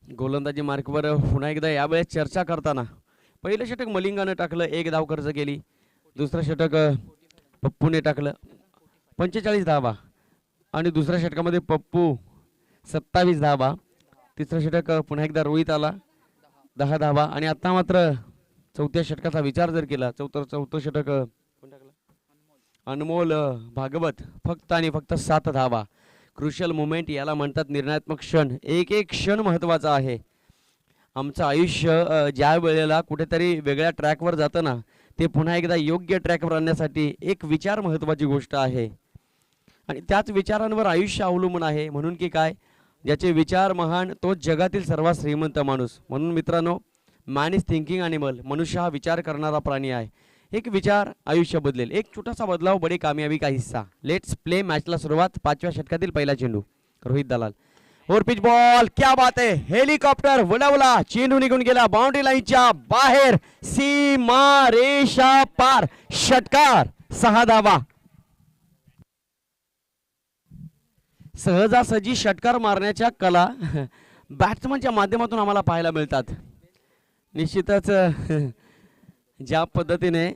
गोलंदाजी मार्कवर पुन्हा एकदा यावेळेस चर्चा करताना पहिलं षटक मलिंगानं टाकलं, 1 धाव खर्च केली. दुसरं षटक पप्पूने टाकलं, 45 धावा. आणि दुसऱ्या षटकामध्ये पप्पू 27 धावा. तिसरं षटक पुन्हा एकदा रोहित आला, 10 धावा. आणि आता मात्र चौथ्या षटकाचा विचार जर केला, चौथं षटक अनमोल भागवत, फक्त आणि फक्त 7 धावा. क्रुशियल मुमेंट याला म्हणतात, निर्णात्मक क्षण. एक एक क्षण महत्त्वाचा आहे. आमचं आयुष्य ज्या वेळेला कुठेतरी वेगळ्या ट्रॅकवर जातं ना, ते पुन्हा एकदा योग्य ट्रॅकवर आणण्यासाठी एक विचार महत्त्वाची गोष्ट आहे आणि त्याच विचारांवर आयुष्य अवलंबून आहे. म्हणून की काय, ज्याचे विचार महान तोच जगातील सर्वात श्रीमंत माणूस. म्हणून मित्रांनो, मॅन इज थिंकिंग ॲनिमल. मनुष्य हा विचार करणारा प्राणी आहे. एक विचार आयुष्य बदलेल. एक छोटासा बदलाव बडी कामयाबी का हिस्सा. Let's play. मॅचला सुरुवात. 5व्या षटकातील पहिला चेंडू रोहित दलाल. और पिच बॉल, क्या बात है. हेलिकॉप्टर उडवला, चेंडू निघून गेला बाउंड्री लाईनच्या बाहेर, सीमा रेषा पार. षटकार, 6 धावा. सहजासहजी षटकार मारण्याच्या कला बॅट्समनच्या माध्यमातून आम्हाला पाहायला मिळतात. निश्चितच ज्या पद्धतीने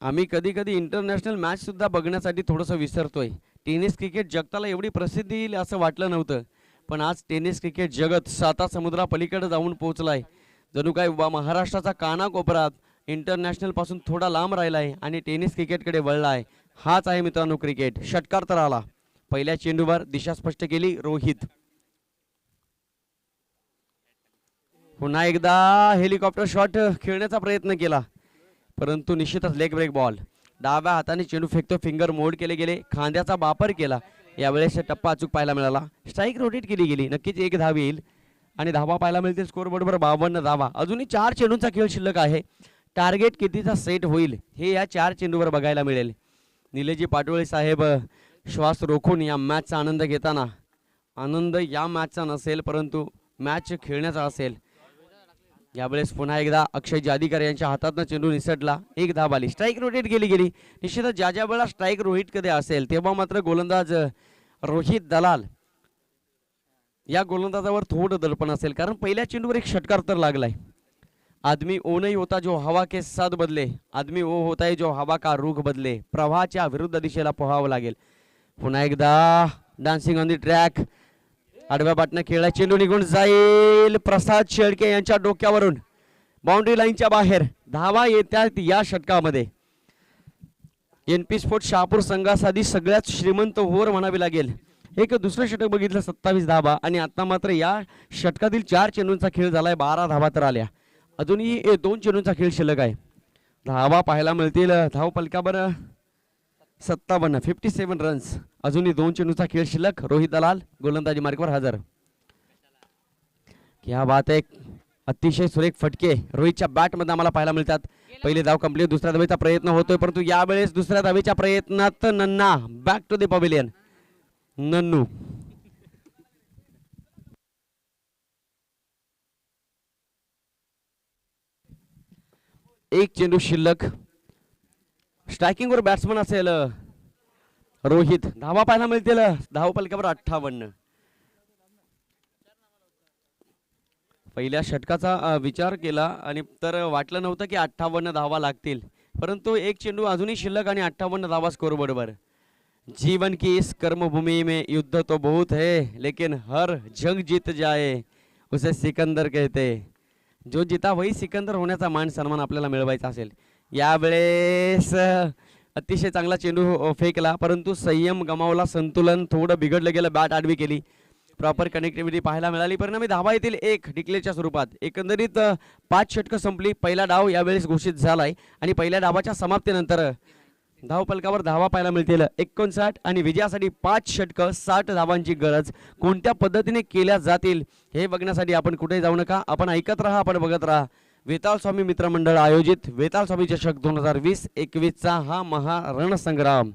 आम्ही कधी कधी इंटरनॅशनल मॅच सुद्धा बघण्यासाठी थोडंसं विसरतोय. टेनिस क्रिकेट जगताला एवढी प्रसिद्धी येईल असं वाटलं नव्हतं, पण आज टेनिस क्रिकेट जगत 7 समुद्रापलीकडे जाऊन पोहोचलाय. जणू काय महाराष्ट्राचा कानाकोपऱ्यात इंटरनॅशनल पासून थोडा लांब राहिला आहे आणि टेनिस क्रिकेटकडे वळला आहे. हाच आहे मित्रांनो क्रिकेट. षटकार तर आला. पहिल्या चेंडूवर दिशा स्पष्ट केली रोहित. पुन्हा एकदा हेलिकॉप्टर शॉट खेळण्याचा प्रयत्न केला, परंतु निश्चितच लेग ब्रेक बॉल. डाव्या हाताने चेंडू फेकतो, फिंगर मोड केले गेले, खांद्याचा वापर केला. यावेळेस टप्पा अचूक पाहायला मिळाला. स्ट्राईक रोटेट केली गेली. नक्कीच एक धाव येईल आणि धावा पाहायला मिळतील. स्कोर बरोबर 52 धावा. अजूनही 4 चेंडूंचा खेळ शिल्लक आहे. टार्गेट कितीचा सेट होईल हे या 4 चेंडूवर बघायला मिळेल. निलेजी पाटोळे साहेब श्वास रोखून या मॅचचा आनंद घेताना, आनंद या मॅचचा नसेल परंतु मॅच खेळण्याचा असेल. यावेळेस पुन्हा एकदा अक्षय जादीकर यांच्या हातातनं चेंडू निसटला. एक धाव आली. स्ट्राईक रोटेट केली गेली. निश्चितच ज्या ज्या वेळा स्ट्राईक रोहित कधी असेल तेव्हा मात्र गोलंदाज रोहित दलाल या गोलंदाजावर थोडं दडपण असेल, कारण पहिल्या चेंडूवर एक षटकार तर लागलाय. आदमी ओ नहीं होता जो हवा के साथ बदले, आदमी ओ होता है जो हवा का रुख बदले. प्रवाहाच्या विरुद्ध दिशेला पोहावं लागेल. पुन्हा एकदा डान्सिंग ऑन दी ट्रॅक. आडव्या बाटनं खेळला, चेंडू निघून जाईल. प्रसाद शेळके यांच्या डोक्यावरून बाउंड्री लाईनच्या बाहेर. धावा येतात या षटकामध्ये. एनपी स्पोर्ट शहापूर संघासाठी सगळ्यात श्रीमंत ओव्हर म्हणावी लागेल. एक दुसरं षटक बघितलं 27 धावा आणि आता मात्र या षटकातील 4 चेंडूंचा खेळ झालाय. 12 धावा तर आल्या. अजूनही 2 चेंडूंचा खेळ शिल्लक आहे. धावा पाहायला मिळतील. धाव पलकावर 57 रन्स. अजूनही 2 चेंडूचा खेळ शिल्लक. रोहित दलाल गोलंदाजी मार्गावर हजर. क्या बात आहे. अतिशय सुरेख फटके रोहितच्या बॅटमध्ये आम्हाला पाहायला मिळतात. पहिली धाव कंप्लीट. दुसऱ्या धावेचा प्रयत्न होतोय, परंतु यावेळेस दुसऱ्या धावेच्या प्रयत्नात नन्ना back to the pavilion. Nannu एक चेंडू शिल्लक. स्ट्रायकिंग वर बॅट्समन असेल रोहित. धावा पाहायला मिळतील. धाव पलकावर 58. पहिल्या षटकाचा विचार केला आणि तर वाटलं नव्हतं की 58 धावा लागतील, परंतु एक चेंडू अजूनही शिल्लक आणि 58 धावा स्कोर बरोबर. जीवन की इस कर्मभूमि में युद्ध तो बहुत है, लेकिन हर जंग जीत जाए उसे सिकंदर कहते. जो जिता वही सिकंदर होण्याचा मान सन्मान आपल्याला मिळवायचा असेल. यावेळेस अतिशय चांगला चेंडू फेकला, परंतु संयम गमावला. संतुलन थोडं बिघडलं गेलं. बॅट आडवी केली. प्रॉपर कनेक्टिव्हिटी पाहायला मिळाली. परिणामी धावा येतील 1 डिक्लेअरच्या स्वरूपात. एकंदरीत 5 षटकं संपली. पहिला डाव यावेळेस घोषित झालाय आणि पहिल्या डावाच्या समाप्तीनंतर धाव पलकावर धावा पाहायला मिळतील 59 आणि विजयासाठी 5 षटकं 60 धावांची गरज. कोणत्या पद्धतीने केल्या जातील हे बघण्यासाठी आपण कुठे जाऊ नका. आपण ऐकत राहा, आपण बघत राहा. वेताळ स्वामी मित्रमंडळ आयोजित वेताळ स्वामी चषक 2020-21चा हा महारणसंग्राम.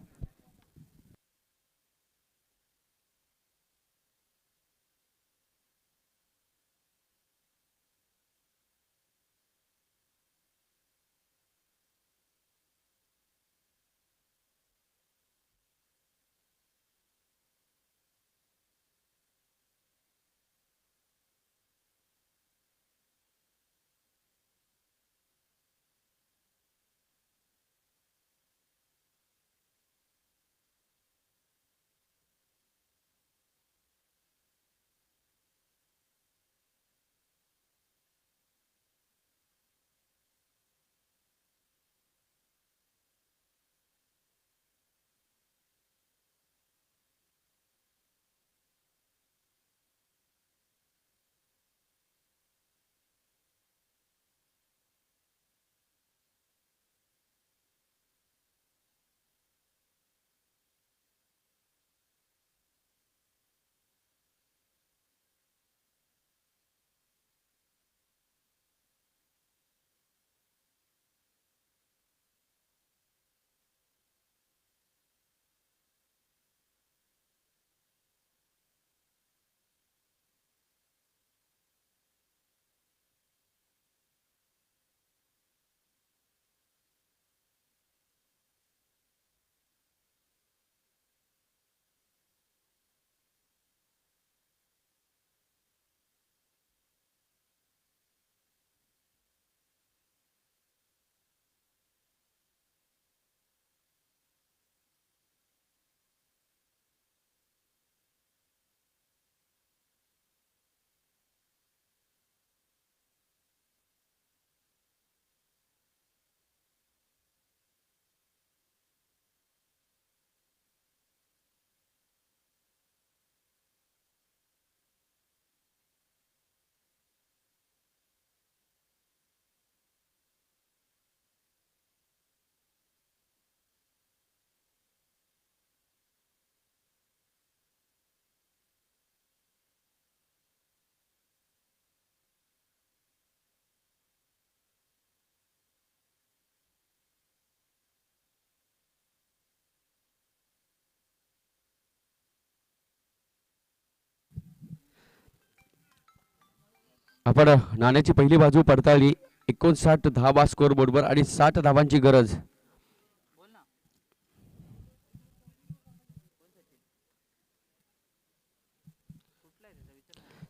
आपण नाण्याची पहिली बाजू पडताळली. 59 धावा स्कोर बोर्डवर आणि 60 धावांची गरज.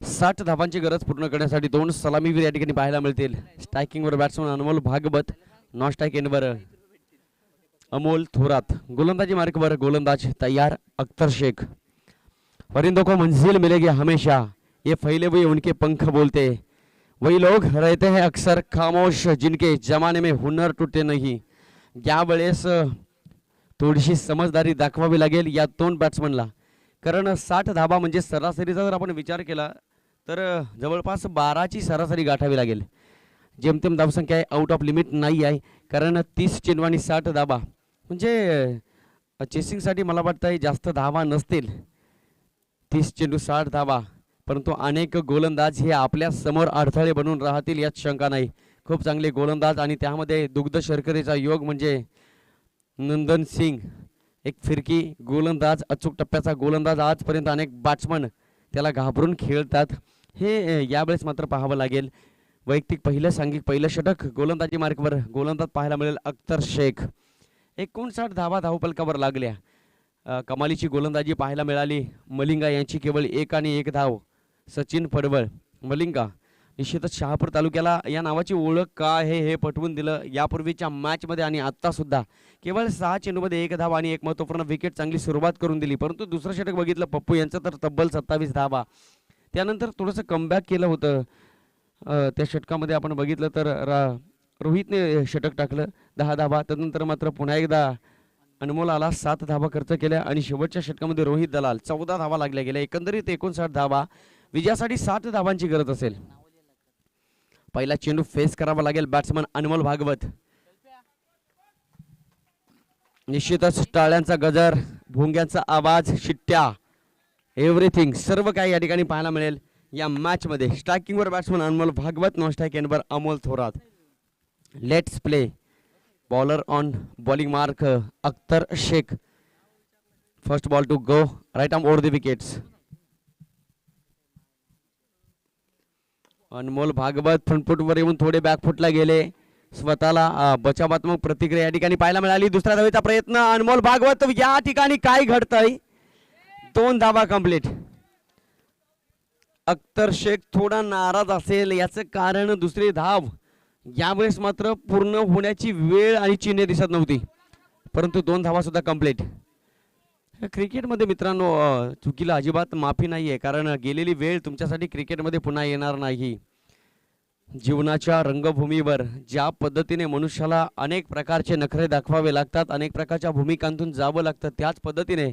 60 धावांची गरज पूर्ण करण्यासाठी दोन सलामीवीर या ठिकाणी पाहायला मिळतील. स्ट्रायकिंगवर batsman Anmol Bhagwat, non strike एंडवर अमोल थोरात. गोलंदाजी मार्कवर गोलंदाज तैयार अख्तर शेख. परिंदों को मंजिल मिलेगी हमेशा, ये फैले हुए उनके पंख बोलते, वही लोग रहते हैं अक्सर खामोश जिनके जमाने में हुनर टूटे नहीं. यावेळेस थोडीशी समजदारी दाखवावी लागेल या दोन बॅट्समनला, कारण 60 धाबा म्हणजे सरासरीचा जर आपण विचार केला तर जवळपास 12ची सरासरी गाठावी लागेल. जेमतेम धावसंख्या आहे, आउट ऑफ लिमिट नाही आहे, कारण 30 चेंडू आणि 60 धाबा म्हणजे चेसिंगसाठी मला वाटतं जास्त धावा नसतील. 30 चेंडू 60 धावा, परंतु अनेक गोलंदाज हे आपल्या समोर अडथळे बनून राहतील यात शंका नाही. खूप चांगले गोलंदाज आणि त्यामध्ये दुग्ध शर्करेचा योग म्हणजे नंदन सिंग, एक फिरकी गोलंदाज, अचूक टप्प्याचा गोलंदाज. आजपर्यंत अनेक बॅट्समन त्याला घाबरून खेळतात, हे यावेळेस मात्र पाहावं लागेल. वैयक्तिक पहिलं षटक गोलंदाजी मार्कवर गोलंदाज पाहायला मिळेल अख्तर शेख. 59 धावा धावपलकावर लागल्या. कमालीची गोलंदाजी पाहायला मिळाली मलिंगा यांची, केवळ 1 आणि 1 धाव. सचिन पडवळ. मलिंगा निश्चितच शहापूर तालुक्याला या नावाची ओळख काय आहे हे पटवून दिलं यापूर्वीच्या मॅचमध्ये आणि आत्तासुद्धा. केवळ 6 चेंडूमध्ये 1 धाव आणि एक महत्त्वपूर्ण विकेट, चांगली सुरुवात करून दिली. परंतु दुसरं षटक बघितलं पप्पू यांचं तर तब्बल 27 धावा. त्यानंतर थोडंसं कमबॅक केलं होतं. त्या षटकामध्ये आपण बघितलं तर रोहितने षटक टाकलं 10 धावा. त्यानंतर मात्र पुन्हा एकदा अनमोल आला, 7 धावा खर्च केल्या आणि शेवटच्या षटकामध्ये रोहित दलाल 14 धावा लागल्या गेल्या. एकंदरीत 59 धावा. विजयासाठी 60 धावांची गरज असेल. पहिला चेंडू फेस करावा लागेल बॅट्समन अनमोल भागवत. निश्चितच टाळ्यांचा गजर, भोंग्यांचा आवाज, शिट्ट्या, एव्हरीथिंग सर्व काही या ठिकाणी पाहायला मिळेल या मॅच मध्ये. स्ट्रायकिंगवर batsman Anmol Bhagwat, non strike एंडवर Amol Thorat. Let's play. Bowler on bowling mark Akhtar Shaikh. First ball to go right arm over the wickets. Anmol Bhagwat फ्रंटफुटवर येऊन थोडे बॅकफुटला गेले, स्वतःला बचावात्मक प्रतिक्रिया या ठिकाणी पाहायला मिळाली. दुसऱ्या धावेचा प्रयत्न अनमोल भागवत. या ठिकाणी काय घडतंय? 2 धावा कंप्लीट. अख्तर शेख थोडा नाराज असेल, याचं कारण दुसरी धाव यावेळेस मात्र पूर्ण होण्याची वेळ आणि चिन्हे दिसत नव्हती, परंतु 2 धावा सुद्धा कंप्लीट. क्रिकेटमध्ये मित्रांनो चुकीला अजिबात माफी नाही आहे, कारण गेलेली वेळ तुमच्यासाठी क्रिकेटमध्ये पुन्हा येणार नाही. जीवनाच्या रंगभूमीवर ज्या पद्धतीने मनुष्याला अनेक प्रकारचे नखरे दाखवावे लागतात, अनेक प्रकारच्या भूमिकांतून जावं लागतं, त्याच पद्धतीने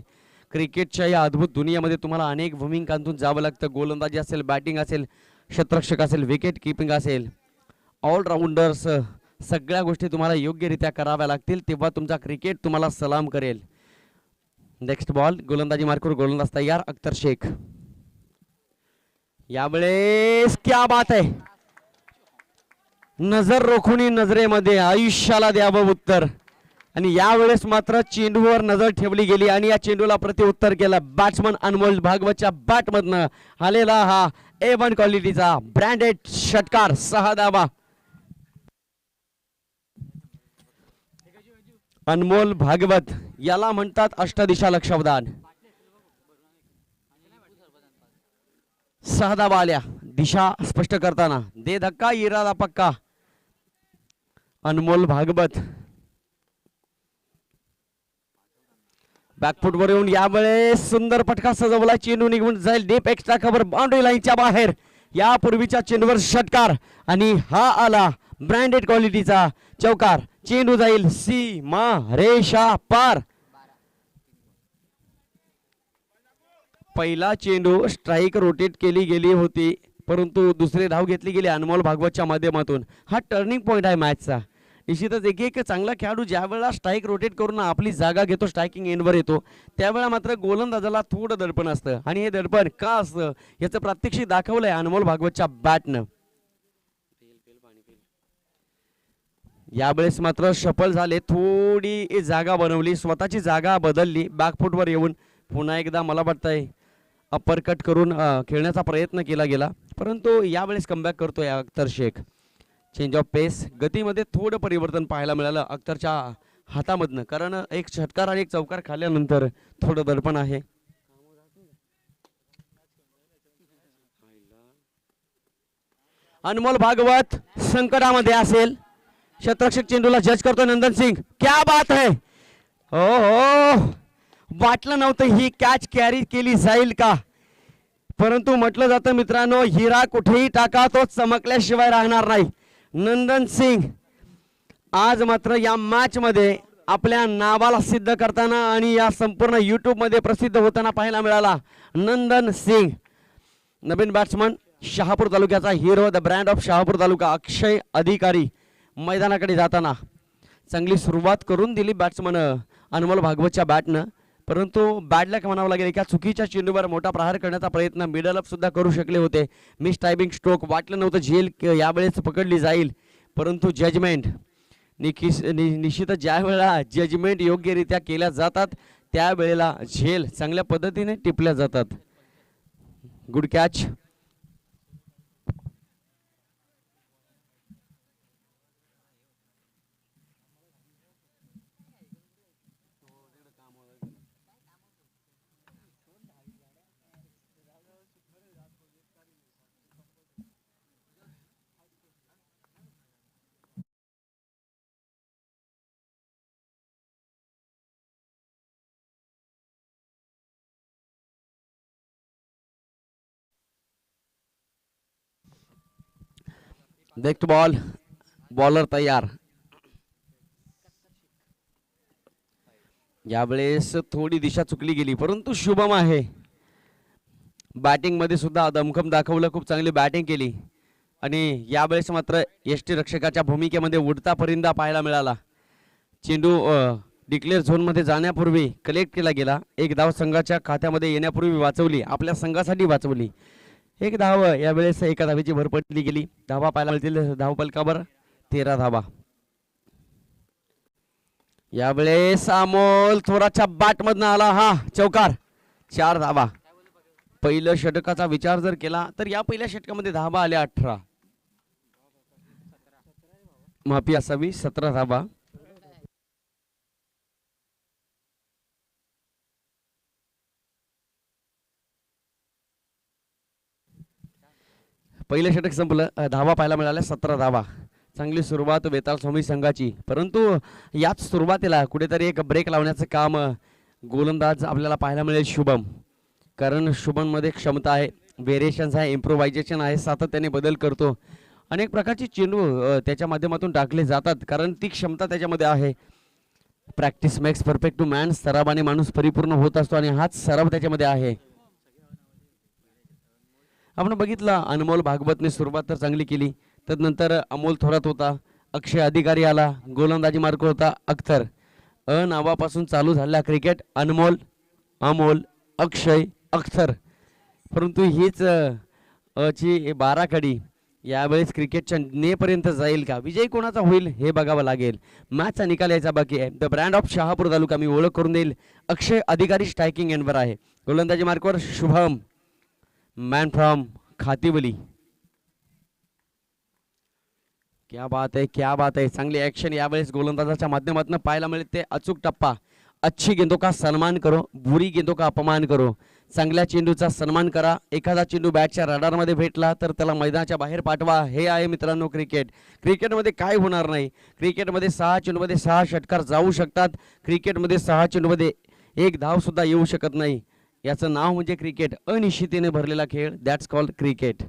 क्रिकेटच्या या अद्भुत दुनियामध्ये तुम्हाला अनेक भूमिकांतून जावं लागतं. गोलंदाजी असेल, बॅटिंग असेल, क्षेत्ररक्षक असेल, विकेट किपिंग असेल, ऑलराऊंडर्स, सगळ्या गोष्टी तुम्हाला योग्यरित्या कराव्या लागतील, तेव्हा तुमचा क्रिकेट तुम्हाला सलाम करेल. नेक्स्ट बॉल गोलंदाजी मार्कवर गोलंदाज तयार अख्तर शेख. यावेळेस क्या बात आहे, नजर रोखून नजरेमध्ये आयुष्याला द्यावं उत्तर. आणि यावेळेस मात्र चेंडूवर नजर ठेवली गेली आणि या चेंडूला प्रत्युत्तर केलं बॅट्समन अनमोल भागवतच्या बॅटमधनं आलेला हा A1 क्वालिटीचा ब्रँडेड षटकार. 6 धावा. अनमोल भागवत याला म्हणतात अष्टदिशा लक्षावधान. 6 धावा आल्या दिशा स्पष्ट करताना. दे धक्का इरादा पक्का. अनमोल भागवत बॅकफुटवर येऊन यावेळेस सुंदर फटका सजवला. चेंडू निघून जाईल डीप एक्स्ट्रा कव्हर बाउंड्री लाईनच्या बाहेर. यापूर्वीच्या चेंडूवर षटकार आणि हा आला ब्रँडेड क्वालिटीचा चौकार. चेंडू जाईल सीमा रेषा पार. पहिला चेंडू स्ट्राइक रोटेट केली गेली होती, परंतु दुसरी धाव घेतली गेली अनमोल भागवतच्या माध्यमातून. हा टर्निंग पॉइंट आहे मॅचचा. निश्चितच एक चांगला खेळाडू ज्या वेळेला स्ट्राइक रोटेट करून आपली जागा घेतो, स्ट्रायकिंग एंडवर येतो, त्यावेळेला मात्र गोलंदाजाला थोडं दडपण असतं. आणि हे दडपण का असतं याचं प्रात्यक्षिक दाखवलंय अनमोल भागवतच्या बॅटनं. यावेळेस मात्र सफल झाले, थोडी जागा बनवली, स्वतःची जागा बदलली, बॅकफुटवर येऊन पुन्हा एकदा मला वाटतंय अपरकट करून खेळण्याचा प्रयत्न केला गेला, परंतु यावेळेस कमबॅक करतोय अख्तर शेख. चेंज ऑफ पेस, गतीमध्ये थोडं परिवर्तन पाहायला मिळालं अख्तरच्या हातामधनं, कारण एक षटकार आणि एक चौकार खाल्ल्यानंतर थोडं दडपण आहे. अनमोल भागवत संकटामध्ये असेल. शतरक्षक चेंडूला जज करतो नंदन सिंग. क्या बात है, हो हो, वाटलं नव्हतं ही कॅच कॅरी केली जाईल का, परंतु म्हटलं जातं मित्रांनो, हिरा कुठेही टाका तो चमकल्याशिवाय राहणार नाही. नंदन सिंग आज मात्र या मॅच मध्ये आपल्या नावाला सिद्ध करताना आणि या संपूर्ण यूट्यूब मध्ये प्रसिद्ध होताना पाहायला मिळाला. नंदन सिंग नवीन बॅट्समन, शहापूर तालुक्याचा hero, the brand of Shahapur taluka, Akshay Adhikari मैदानाकडे जाताना चांगली सुरुवात करून दिली बॅट्समन अनमोल भागवतच्या बॅटनं, परंतु बॅड लक म्हणावं लागेल. एका चुकीच्या चेंडूवर मोठा प्रहार करण्याचा प्रयत्न, मिडल अप सुद्धा करू शकले होते. मिस टायमिंग स्ट्रोक, वाटलं नव्हतं झेल यावेळेस पकडली जाईल, परंतु जजमेंट निश्चितच ज्या वेळेला जजमेंट योग्यरित्या केल्या जातात त्यावेळेला झेल चांगल्या पद्धतीने टिपल्या जातात. Good catch. Next ball, bowler तयार. यावेळेस थोडी दिशा चुकली गेली, परंतु शुभम आहे. बॅटिंग मध्ये सुद्धा दमखम दाखवलं, खूप चांगली बॅटिंग केली आणि यावेळेस मात्र यष्टी रक्षकाच्या भूमिकेमध्ये उडता परिंदा पाहायला मिळाला. चेंडू डिक्लेअर झोनमध्ये जाण्यापूर्वी कलेक्ट केला गेला. एक धाव संघाच्या खात्यामध्ये येण्यापूर्वी वाचवली, आपल्या संघासाठी वाचवली. एक धाव यावेळेस एका धावेची भर पडली गेली. धावा पाहायला मिळतील धावपलकावर 13 धावा. यावेळेस अमोल थोराच्या बॅट मधनं आला हा चौकार, 4 धावा. पहिल्या षटकाचा विचार जर केला तर या पहिल्या षटकामध्ये धावा आल्या 18, माफी असावी 17 धावा. पहिलं षटक संपलं, धावा पाहायला मिळाल्या 17 धावा. चांगली सुरुवात वेताळ स्वामी संघाची, परंतु याच सुरुवातीला कुठेतरी एक ब्रेक लावण्याचं काम गोलंदाज आपल्याला पाहायला मिळेल शुभम, कारण शुभममध्ये क्षमता आहे, व्हेरिएशन्स आहे, इम्प्रोव्हायझेशन आहे, सातत्याने बदल करतो. अनेक प्रकारची चेंडू त्याच्या माध्यमातून टाकले जातात, कारण ती क्षमता त्याच्यामध्ये आहे. Practice makes perfect to man, सरावाने माणूस परिपूर्ण होत असतो आणि हाच सराव त्याच्यामध्ये आहे. आपण बघितलं अनमोल भागवतने सुरुवात तर चांगली केली, तदनंतर अमोल थोरात होता, अक्षय अधिकारी आला, गोलंदाजी मार्क होता अख्तर. नावापासून चालू झालेला क्रिकेट अनमोल, अमोल, अक्षय, अख्तर, परंतु हीच ची बाराखडी यावेळेस क्रिकेटच्या नेपर्यंत जाईल का, विजय कोणाचा होईल हे बघावं लागेल. मॅचचा निकाल यायचा बाकी आहे. द ब्रँड ऑफ शहापूर तालुका, मी ओळख करून देईल, अक्षय अधिकारी स्ट्रायकिंग एंडवर आहे. गोलंदाजी मार्कवर शुभम, मॅन फ्रॉम खातिवली. क्या बात आहे, क्या बात आहे, चांगली ऍक्शन यावेळेस गोलंदाजाच्या माध्यमातून पाहायला मिळते. अचूक टप्पा, अच्छी गेंदों का सन्मान करो, बुरी गेंदों का अपमान करो. चांगल्या चेंडूचा सन्मान करा. एखादा चेंडू बॅटच्या रडारमध्ये भेटला तर त्याला मैदानाच्या बाहेर पाठवा. हे आहे मित्रांनो क्रिकेट. क्रिकेटमध्ये काय होणार नाही, क्रिकेटमध्ये 6 चेंडूमध्ये 6 षटकार जाऊ शकतात, क्रिकेटमध्ये 6 चेंडूमध्ये एक धाव सुद्धा येऊ शकत नाही. याचं नाव म्हणजे क्रिकेट, अनिश्चिततेने भरलेला खेळ, दॅट्स कॉल्ड क्रिकेट.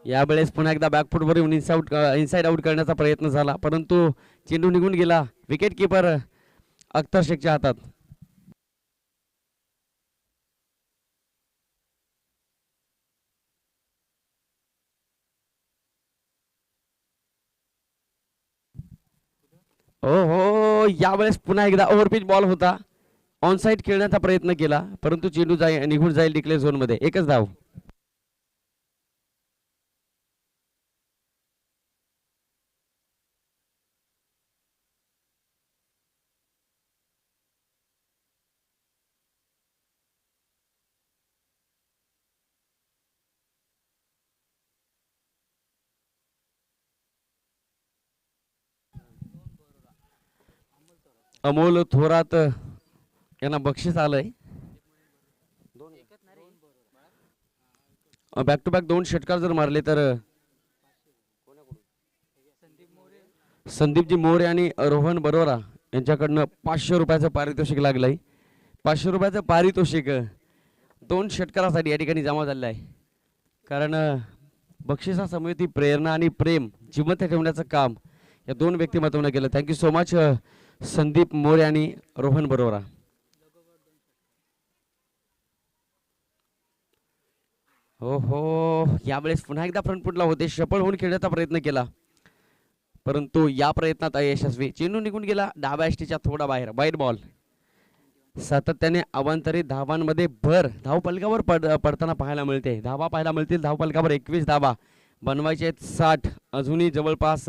यावेळेस पुन्हा एकदा बॅकफुटवर येऊन इनसाइड आउट करण्याचा प्रयत्न झाला, परंतु चेंडू निघून गेला विकेट किपर अख्तर शेखच्या हातात. हो हो, यावेळेस पुन्हा एकदा ओव्हरपिच बॉल होता, ऑन साइड खेळण्याचा प्रयत्न केला, परंतु चेंडू निघून जाईल डिक्लेअर झोन मध्ये. एकच धाव. अमोल थोरात यांना बक्षीस आलंय. बॅक टू बॅक 2 षटकार जर मारले तर संदीपजी मोरे आणि रोहन बरोरा यांच्याकडनं 500 रुपयाचं पारितोषिक लागलंय. 500 रुपयाचं पारितोषिक 2 षटकारासाठी या ठिकाणी जमा झालेलं आहे. कारण बक्षिसासमोर ती प्रेरणा आणि प्रेम जिवंत ठेवण्याचं काम या 2 व्यक्तिमत्वानं केलं. Thank you so much Sandeep More आणि रोहन बरोरा. हो हो, यावेळेस पुन्हा एकदा फ्रंट फुटला होते. सफल होऊन खेळण्याचा प्रयत्न केला परंतु या प्रयत्नात अयशस्वी. चेंडू निघून गेला डाव्या यष्टीच्या थोडा बाहेर. वाईट बॉल. सातत्याने अवांतरित धावांमध्ये भर धावफलकावर पडताना पाहायला मिळते. धावा पाहायला मिळतील धावफलकावर. 21 धावा बनवायचे आहेत 60. अजूनही जवळपास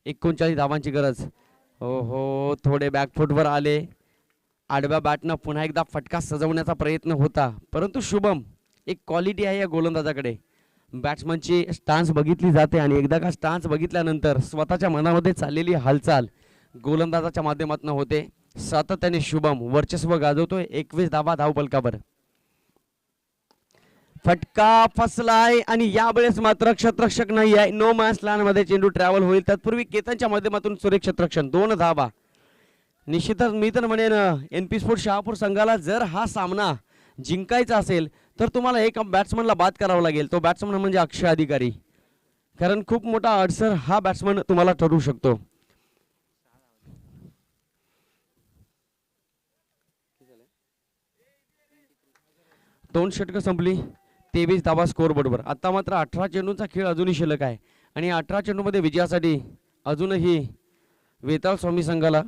39 धावांची गरज. हो हो, थोडे बॅकफुटवर आले. आडव्या बॅटनं पुन्हा एकदा फटका सजवण्याचा प्रयत्न होता परंतु शुभम, एक क्वालिटी आहे या गोलंदाजाकडे. बॅट्समनची स्टान्स बघितली जाते आणि एकदा का स्टान्स बघितल्यानंतर स्वतःच्या मनामध्ये चाललेली हालचाल गोलंदाजाच्या माध्यमातून होते. सातत्याने शुभम वर्चस्व गाजवतोय. 21 धावा धावफलकावर. फटका फसलाय आणि यावेळेस मात्र क्षेत्ररक्षक नाही आहे. नो मॅच लँड मध्ये चेंडू ट्रॅव्हल होईल. तत्पूर्वी केतनच्या माध्यमातून सुरेख क्षेत्ररक्षण. 2 धावा. निश्चितच मी तर म्हणेन NP स्पोर्ट शहापूर संघाला जर हा सामना जिंकायचा असेल तर तुम्हाला एक बॅट्समनला बाद करावा लागेल. तो बॅट्समन म्हणजे अक्षय अधिकारी. कारण खूप मोठा अडसर हा बॅट्समन तुम्हाला ठरू शकतो. दोन षटकं संपली. 23 धावा स्कोर बोर्डवर. आता मात्र 18 चेंडूंचा खेळ अजूनही शिल्लक आहे आणि 18 चेंडूमध्ये विजयासाठी अजूनही वेताळ स्वामी संघाला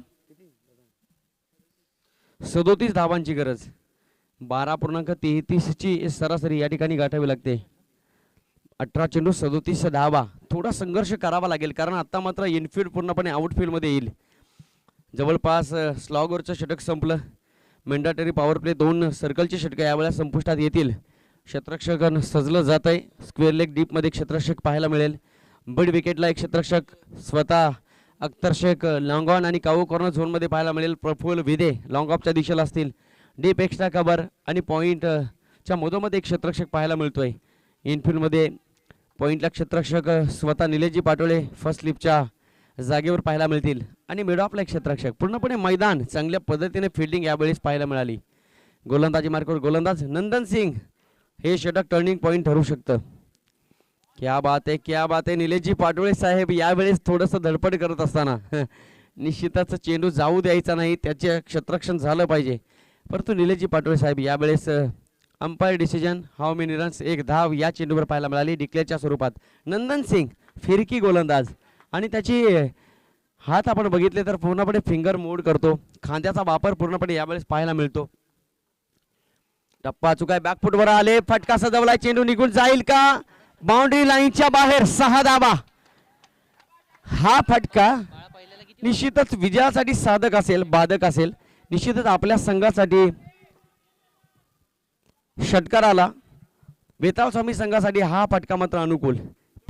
37 धावांची गरज. 12.33 ची सरासरी या ठिकाणी गाठावी लागते. 18 चेंडू 37 धावा. थोडा संघर्ष करावा लागेल कारण आता मात्र इनफील्ड पूर्णपणे आउटफील्डमध्ये येईल. जवळपास स्लॉगवरचं षटक संपलं. मेंडाटरी पॉवर प्ले 2 सर्कलचे षटक यावेळेला संपुष्टात येतील. क्षेत्ररक्षक सजलं जात आहे. स्क्वेअर लेग डीपमध्ये क्षेत्ररक्षक पाहायला मिळेल. मिड विकेटला एक क्षेत्ररक्षक स्वतः अख्तर शेख लॉंग ऑन आणि काऊ कॉर्नर झोनमध्ये पाहायला मिळेल. प्रफुल्ल विधे लॉंग ऑफच्या दिशेला असतील. डीप एक्स्ट्रा कव्हर आणि पॉईंटच्या मधोमध एक क्षेत्ररक्षक पाहायला मिळतोय. इनफील्डमध्ये पॉईंटला क्षेत्ररक्षक स्वतः निलेशजी पाटोळे फर्स्ट स्लिपच्या जागेवर पाहायला मिळतील आणि मिड ऑफला एक क्षेत्ररक्षक. पूर्णपणे मैदान चांगल्या पद्धतीने फिल्डिंग यावेळेस पाहायला मिळाली. गोलंदाजी मार्कवर गोलंदाज नंदन सिंग. हे षटक टर्निंग पॉईंट ठरू शकतं. क्या बात आहे, क्या बात आहे. निलेशजी पाटोळे साहेब यावेळेस थोडंसं धडपड करत असताना निश्चितच चेंडू जाऊ द्यायचा नाही, त्याचे क्षेत्ररक्षण झालं पाहिजे. परंतु निलेशजी पाटोळे साहेब यावेळेस umpire decision how many runs, 1 धाव या चेंडूवर पाहायला मिळाली डिक्लेअरच्या स्वरूपात. नंदन सिंग फिरकी गोलंदाज आणि त्याची हात आपण बघितले तर पूर्णपणे फिंगर मोड करतो. खांद्याचा वापर पूर्णपणे यावेळेस पाहायला मिळतो. टप्पा चुकाय. बॅकफुटवर आले. फटका सजवलाय. चेंडू निघून जाईल का? बाउंड्री लाईनच्या बाहेर. 6 धावा. हा फटका निश्चितच विजयासाठी साधक असेल, बाधक असेल. निश्चितच आपल्या संघासाठी षटकाराला वेताळ स्वामी संघासाठी हा फटका मात्र अनुकूल,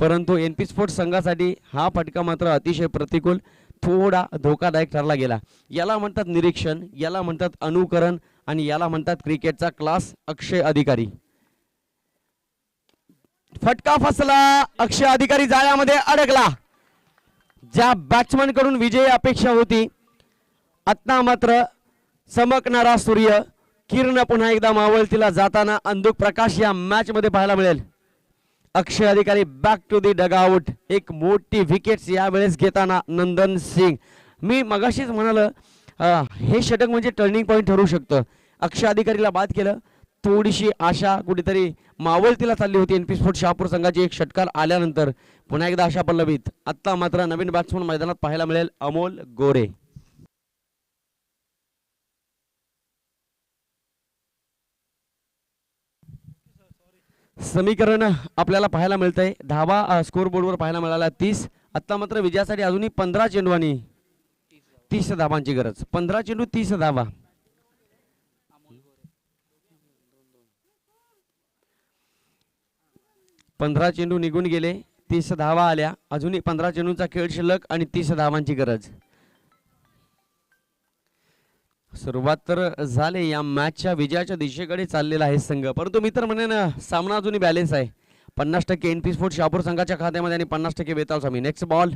परंतु NP स्पोर्ट्स संघासाठी हा फटका मात्र अतिशय प्रतिकूल, थोडा धोकादायक ठरला गेला. याला म्हणतात निरीक्षण, याला म्हणतात अनुकरण आणि याला म्हणतात क्रिकेटचा क्लास. अक्षय अधिकारी. फटका फसला. अक्षय अधिकारी जाळ्यामध्ये अडकला. ज्या बॅट्समन कडून विजय अपेक्षा होती, आता मात्र चमकणारा सूर्य किरण पुन्हा एकदा मावळतीला जाताना अंधुक प्रकाश या मॅच मध्ये पाहायला मिळेल. अक्षय अधिकारी बॅक टू दी डगआउट. एक मोठी विकेट यावेळेस घेताना नंदन सिंग. मी मगाशीच म्हणाल हे षटक म्हणजे टर्निंग पॉईंट ठरू शकतं. अक्षय अधिकारीला बाद केलं. थोडीशी आशा कुठेतरी मावळतीला चालली होती NP स्पोर्ट्स शहापूर संघाची. एक षटकार आल्यानंतर पुन्हा एकदा आशा पल्लवीत. आता मात्र नवीन बॅट्समन मैदानात पाहायला मिळेल, अमोल गोरे. समीकरण आपल्याला पाहायला मिळतंय. धावा स्कोर बोर्डवर पाहायला मिळाला 30. आता मात्र विजयासाठी अजूनही 15 चेंडू आणि 30 धावांची गरज. 15 चेंडू 30 धावा. पंधरा चेंडू निघून गेले. 30 धावा आल्या. अजूनही 15 चेंडूंचा खेळ शिल्लक आणि 30 धावांची गरज. सुरुवात तर झाली या मॅचच्या विजयाच्या दिशेकडे चाललेला आहे संघ, परंतु मित्र म्हणे ना सामना अजूनही बॅलेन्स आहे. 50% एनपी स्पोर्ट शहापूर संघाच्या खात्यामध्ये आणि 50% वेताळ स्वामी. नेक्स्ट बॉल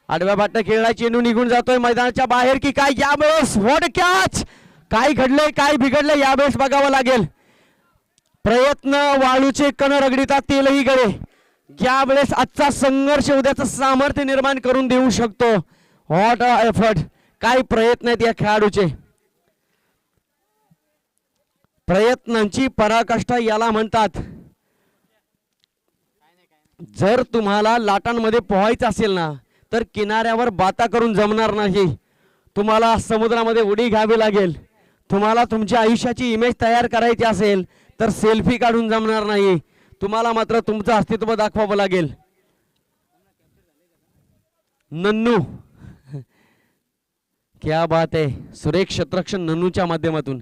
आडव्या बाटला खेळला, चेंडू निघून जातोय मैदानाच्या बाहेर की काय यावेळेस. What catch. काय घडलंय काय बिघडलंय यावेळेस बघावं लागेल. प्रयत्न वाळूचे कण रगडीता तेलही गळे. यावेळेस आजचा संघर्ष उद्याचं सामर्थ्य निर्माण करून देऊ शकतो. What a effort. काय प्रयत्न आहेत या खेळाडूचे. प्रयत्नांची पराकाष्ठा याला म्हणतात. जर तुम्हाला लाटांमध्ये पोहायचं असेल ना तर किनाऱ्यावर बाता करून जमणार नाही. तुम्हाला समुद्रामध्ये उडी घ्यावी लागेल. तुम्हाला तुमच्या आयुष्याची इमेज तयार करायची असेल तर सेल्फी काढून जमणार नाही. तुम्हाला मात्र तुमचं अस्तित्व दाखवावं लागेल. नन्नू क्या बात आहे. सुरेख क्षेत्ररक्षण नन्नूच्या माध्यमातून.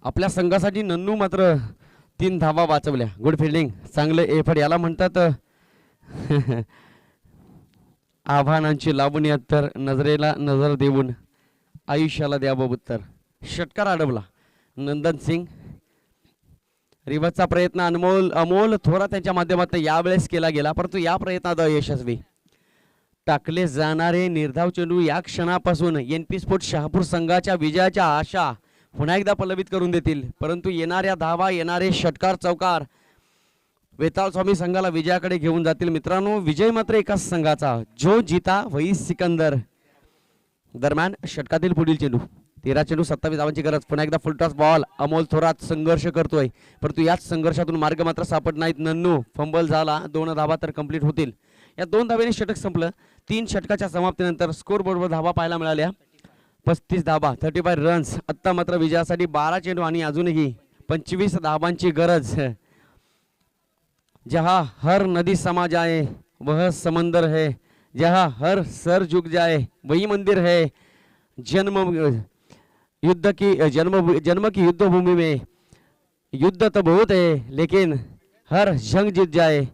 आपल्या संघासाठी नन्नू मात्र 3 धावा वाचवल्या. गुड फिल्डिंग, चांगले एफर्ट याला म्हणतात. आव्हानांची लावणी तर नजरेला नजर देऊन आयुष्याला द्यावं उत्तर. षटकार अडवला नंदन सिंग. रिवर्सचा प्रयत्न अमोल थोरात त्यांच्या माध्यमातून यावेळेस केला गेला, परंतु या प्रयत्नात अयशस्वी. टाकले जाणारे निर्धाव चेंडू या क्षणापासून एनपी स्पोर्ट शहापूर संघाच्या विजयाच्या आशा पुन्हा एकदा पल्लवित करून देतील. परंतु येणाऱ्या धावा, येणारे षटकार चौकार वेताळ स्वामी संघाला विजयाकडे घेऊन जातील. मित्रांनो, विजय मात्र एकाच संघाचा. जो जीता वही सिकंदर. दरम्यान षटकातील पुढील चेंडू 13 चेंडू 27 धावांची गरज. पुन्हा एकदा फुल टॉस बॉल. अमोल थोरात संघर्ष करतोय, परंतु याच संघर्षातून मार्ग मात्र सापडत नाहीत. नन्नू फंबल झाला. 2 धावा तर कंप्लीट होतील. या 2 धावेने षटक संपलं. 3 षटकाच्या समाप्तीनंतर स्कोर बोर्डवर धावा पाहायला मिळाल्या 35 धावा, 35 रन्स. आत्ता मात्र विजयासाठी 12 चेंडू आणि अजूनही 25 धावांची गरज. जहां हर नदी समा जाए वह समंदर है, जहां हर सर झुक जाए वही मंदिर है. जन्म की युद्ध भूमि में युद्ध तो बहुत है, लेकिन हर जंग जीत जाए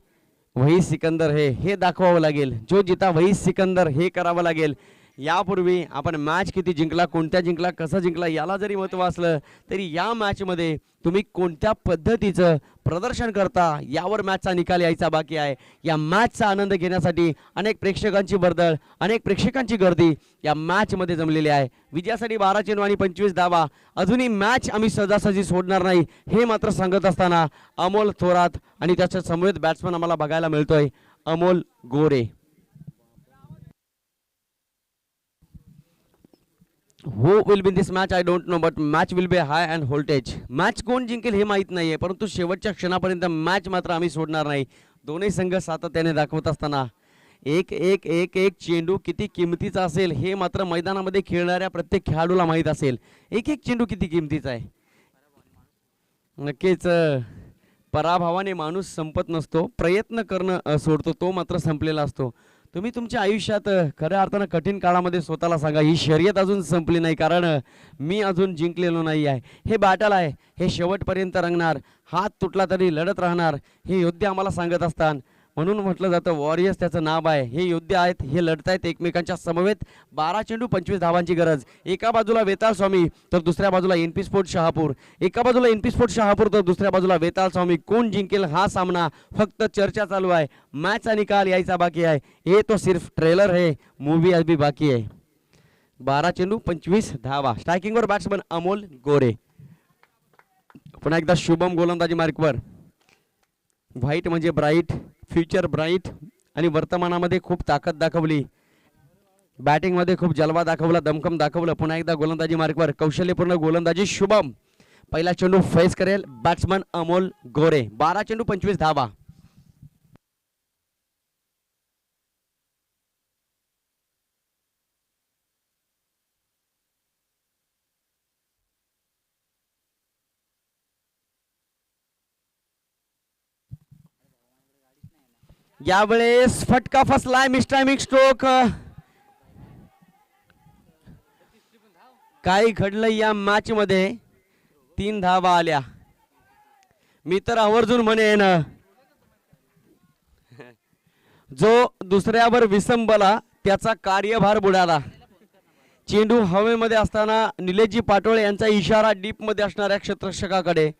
वही सिकंदर है. हे दाखवावं लागेल. जो जिता वही सिकंदर हे करावं लागेल. यापूर्वी आपण मॅच किती जिंकला, कोणत्या जिंकला, कसं जिंकला याला जरी महत्त्व असलं तरी या मॅचमध्ये तुम्ही कोणत्या पद्धतीचं प्रदर्शन करता यावर मॅचचा निकाल यायचा बाकी आहे. या मॅचचा आनंद घेण्यासाठी अनेक प्रेक्षकांची वर्दळ, अनेक प्रेक्षकांची गर्दी या मॅचमध्ये जमलेली आहे. विजयासाठी 12 चेंडू आणि 25 धावा. अजूनही मॅच आम्ही सहजासहजी सोडणार नाही हे मात्र सांगत असताना अमोल थोरात आणि त्याच्या समवेत बॅट्समन आम्हाला बघायला मिळतोय अमोल गोरे. Who will win this match? I don't know, but match will be high and voltage. Match कोण जिंकेल हे माहीत नाहीये, परंतु शेवटच्या क्षणापर्यंत मॅच मात्र आम्ही सोडणार नाही. दोन्ही संघ सातत्याने दाखवत असताना एक एक एक एक चेंडू किती किमतीचा असेल हे मात्र मैदानामध्ये खेळणाऱ्या प्रत्येक खेळाडूला माहीत असेल. एक एक चेंडू किती किमतीचा आहे. नक्कीच पराभवाने माणूस संपत नसतो, प्रयत्न करणं सोडतो तो मात्र संपलेला असतो. तुम्ही तुमच्या आयुष्यात खऱ्या अर्थानं कठीण काळामध्ये स्वतःला सांगा, ही शर्यत अजून संपली नाही, कारण मी अजून जिंकलेलो नाही आहे. हे बॅटल आहे, हे शेवटपर्यंत रंगणार. हात तुटला तरी लढत राहणार हे योद्धे आम्हाला सांगत असतात. म्हणून म्हटलं जातं वॉरियर्स त्याचं नाव आहे. हे योद्धे आहेत, हे लढतायत एकमेकांच्या समवेत. 12 चेंडू 25 धावांची गरज. एका बाजूला वेताळ स्वामी तर दुसऱ्या बाजूला एनपी स्पोर्ट शहापूर. एका बाजूला एनपी स्पोर्ट शहापूर तर दुसऱ्या बाजूला वेताळ स्वामी. कोण जिंकेल हा सामना फक्त चर्चा चालू आहे. मॅचचा निकाल यायचा बाकी आहे. हे तो सिर्फ ट्रेलर है, मूवी अभी बाकी आहे. 12 चेंडू 25 धावा. स्ट्रायकिंगवर बॅट्समन अमोल गोरे. पुन्हा एकदा शुभम गोलंदाजी मार्कवर. व्हाईट म्हणजे ब्राईट, फ्युचर ब्राईट आणि वर्तमानामध्ये खूप ताकद दाखवली, बॅटिंगमध्ये खूप जलवा दाखवला, दमखम दाखवलं. पुन्हा एकदा गोलंदाजी मार्कवर कौशल्यपूर्ण गोलंदाजी शुभम. पहिला चेंडू फेस करेल बॅट्समन अमोल गोरे. 12 चेंडू 25 धावा. यावेळेस फटका फसलाय, मिस्टायमिक स्ट्रोक. काय घडलं या मॅच मध्ये? 3 धावा आल्या. मी तर आवर्जून म्हणेन, जो दुसऱ्यावर विसंबला त्याचा कार्यभार बुडाला. चेंडू हवेमध्ये असताना निलेशजी पाटोळे यांचा इशारा डीप मध्ये असणाऱ्या क्षेत्ररक्षकाकडे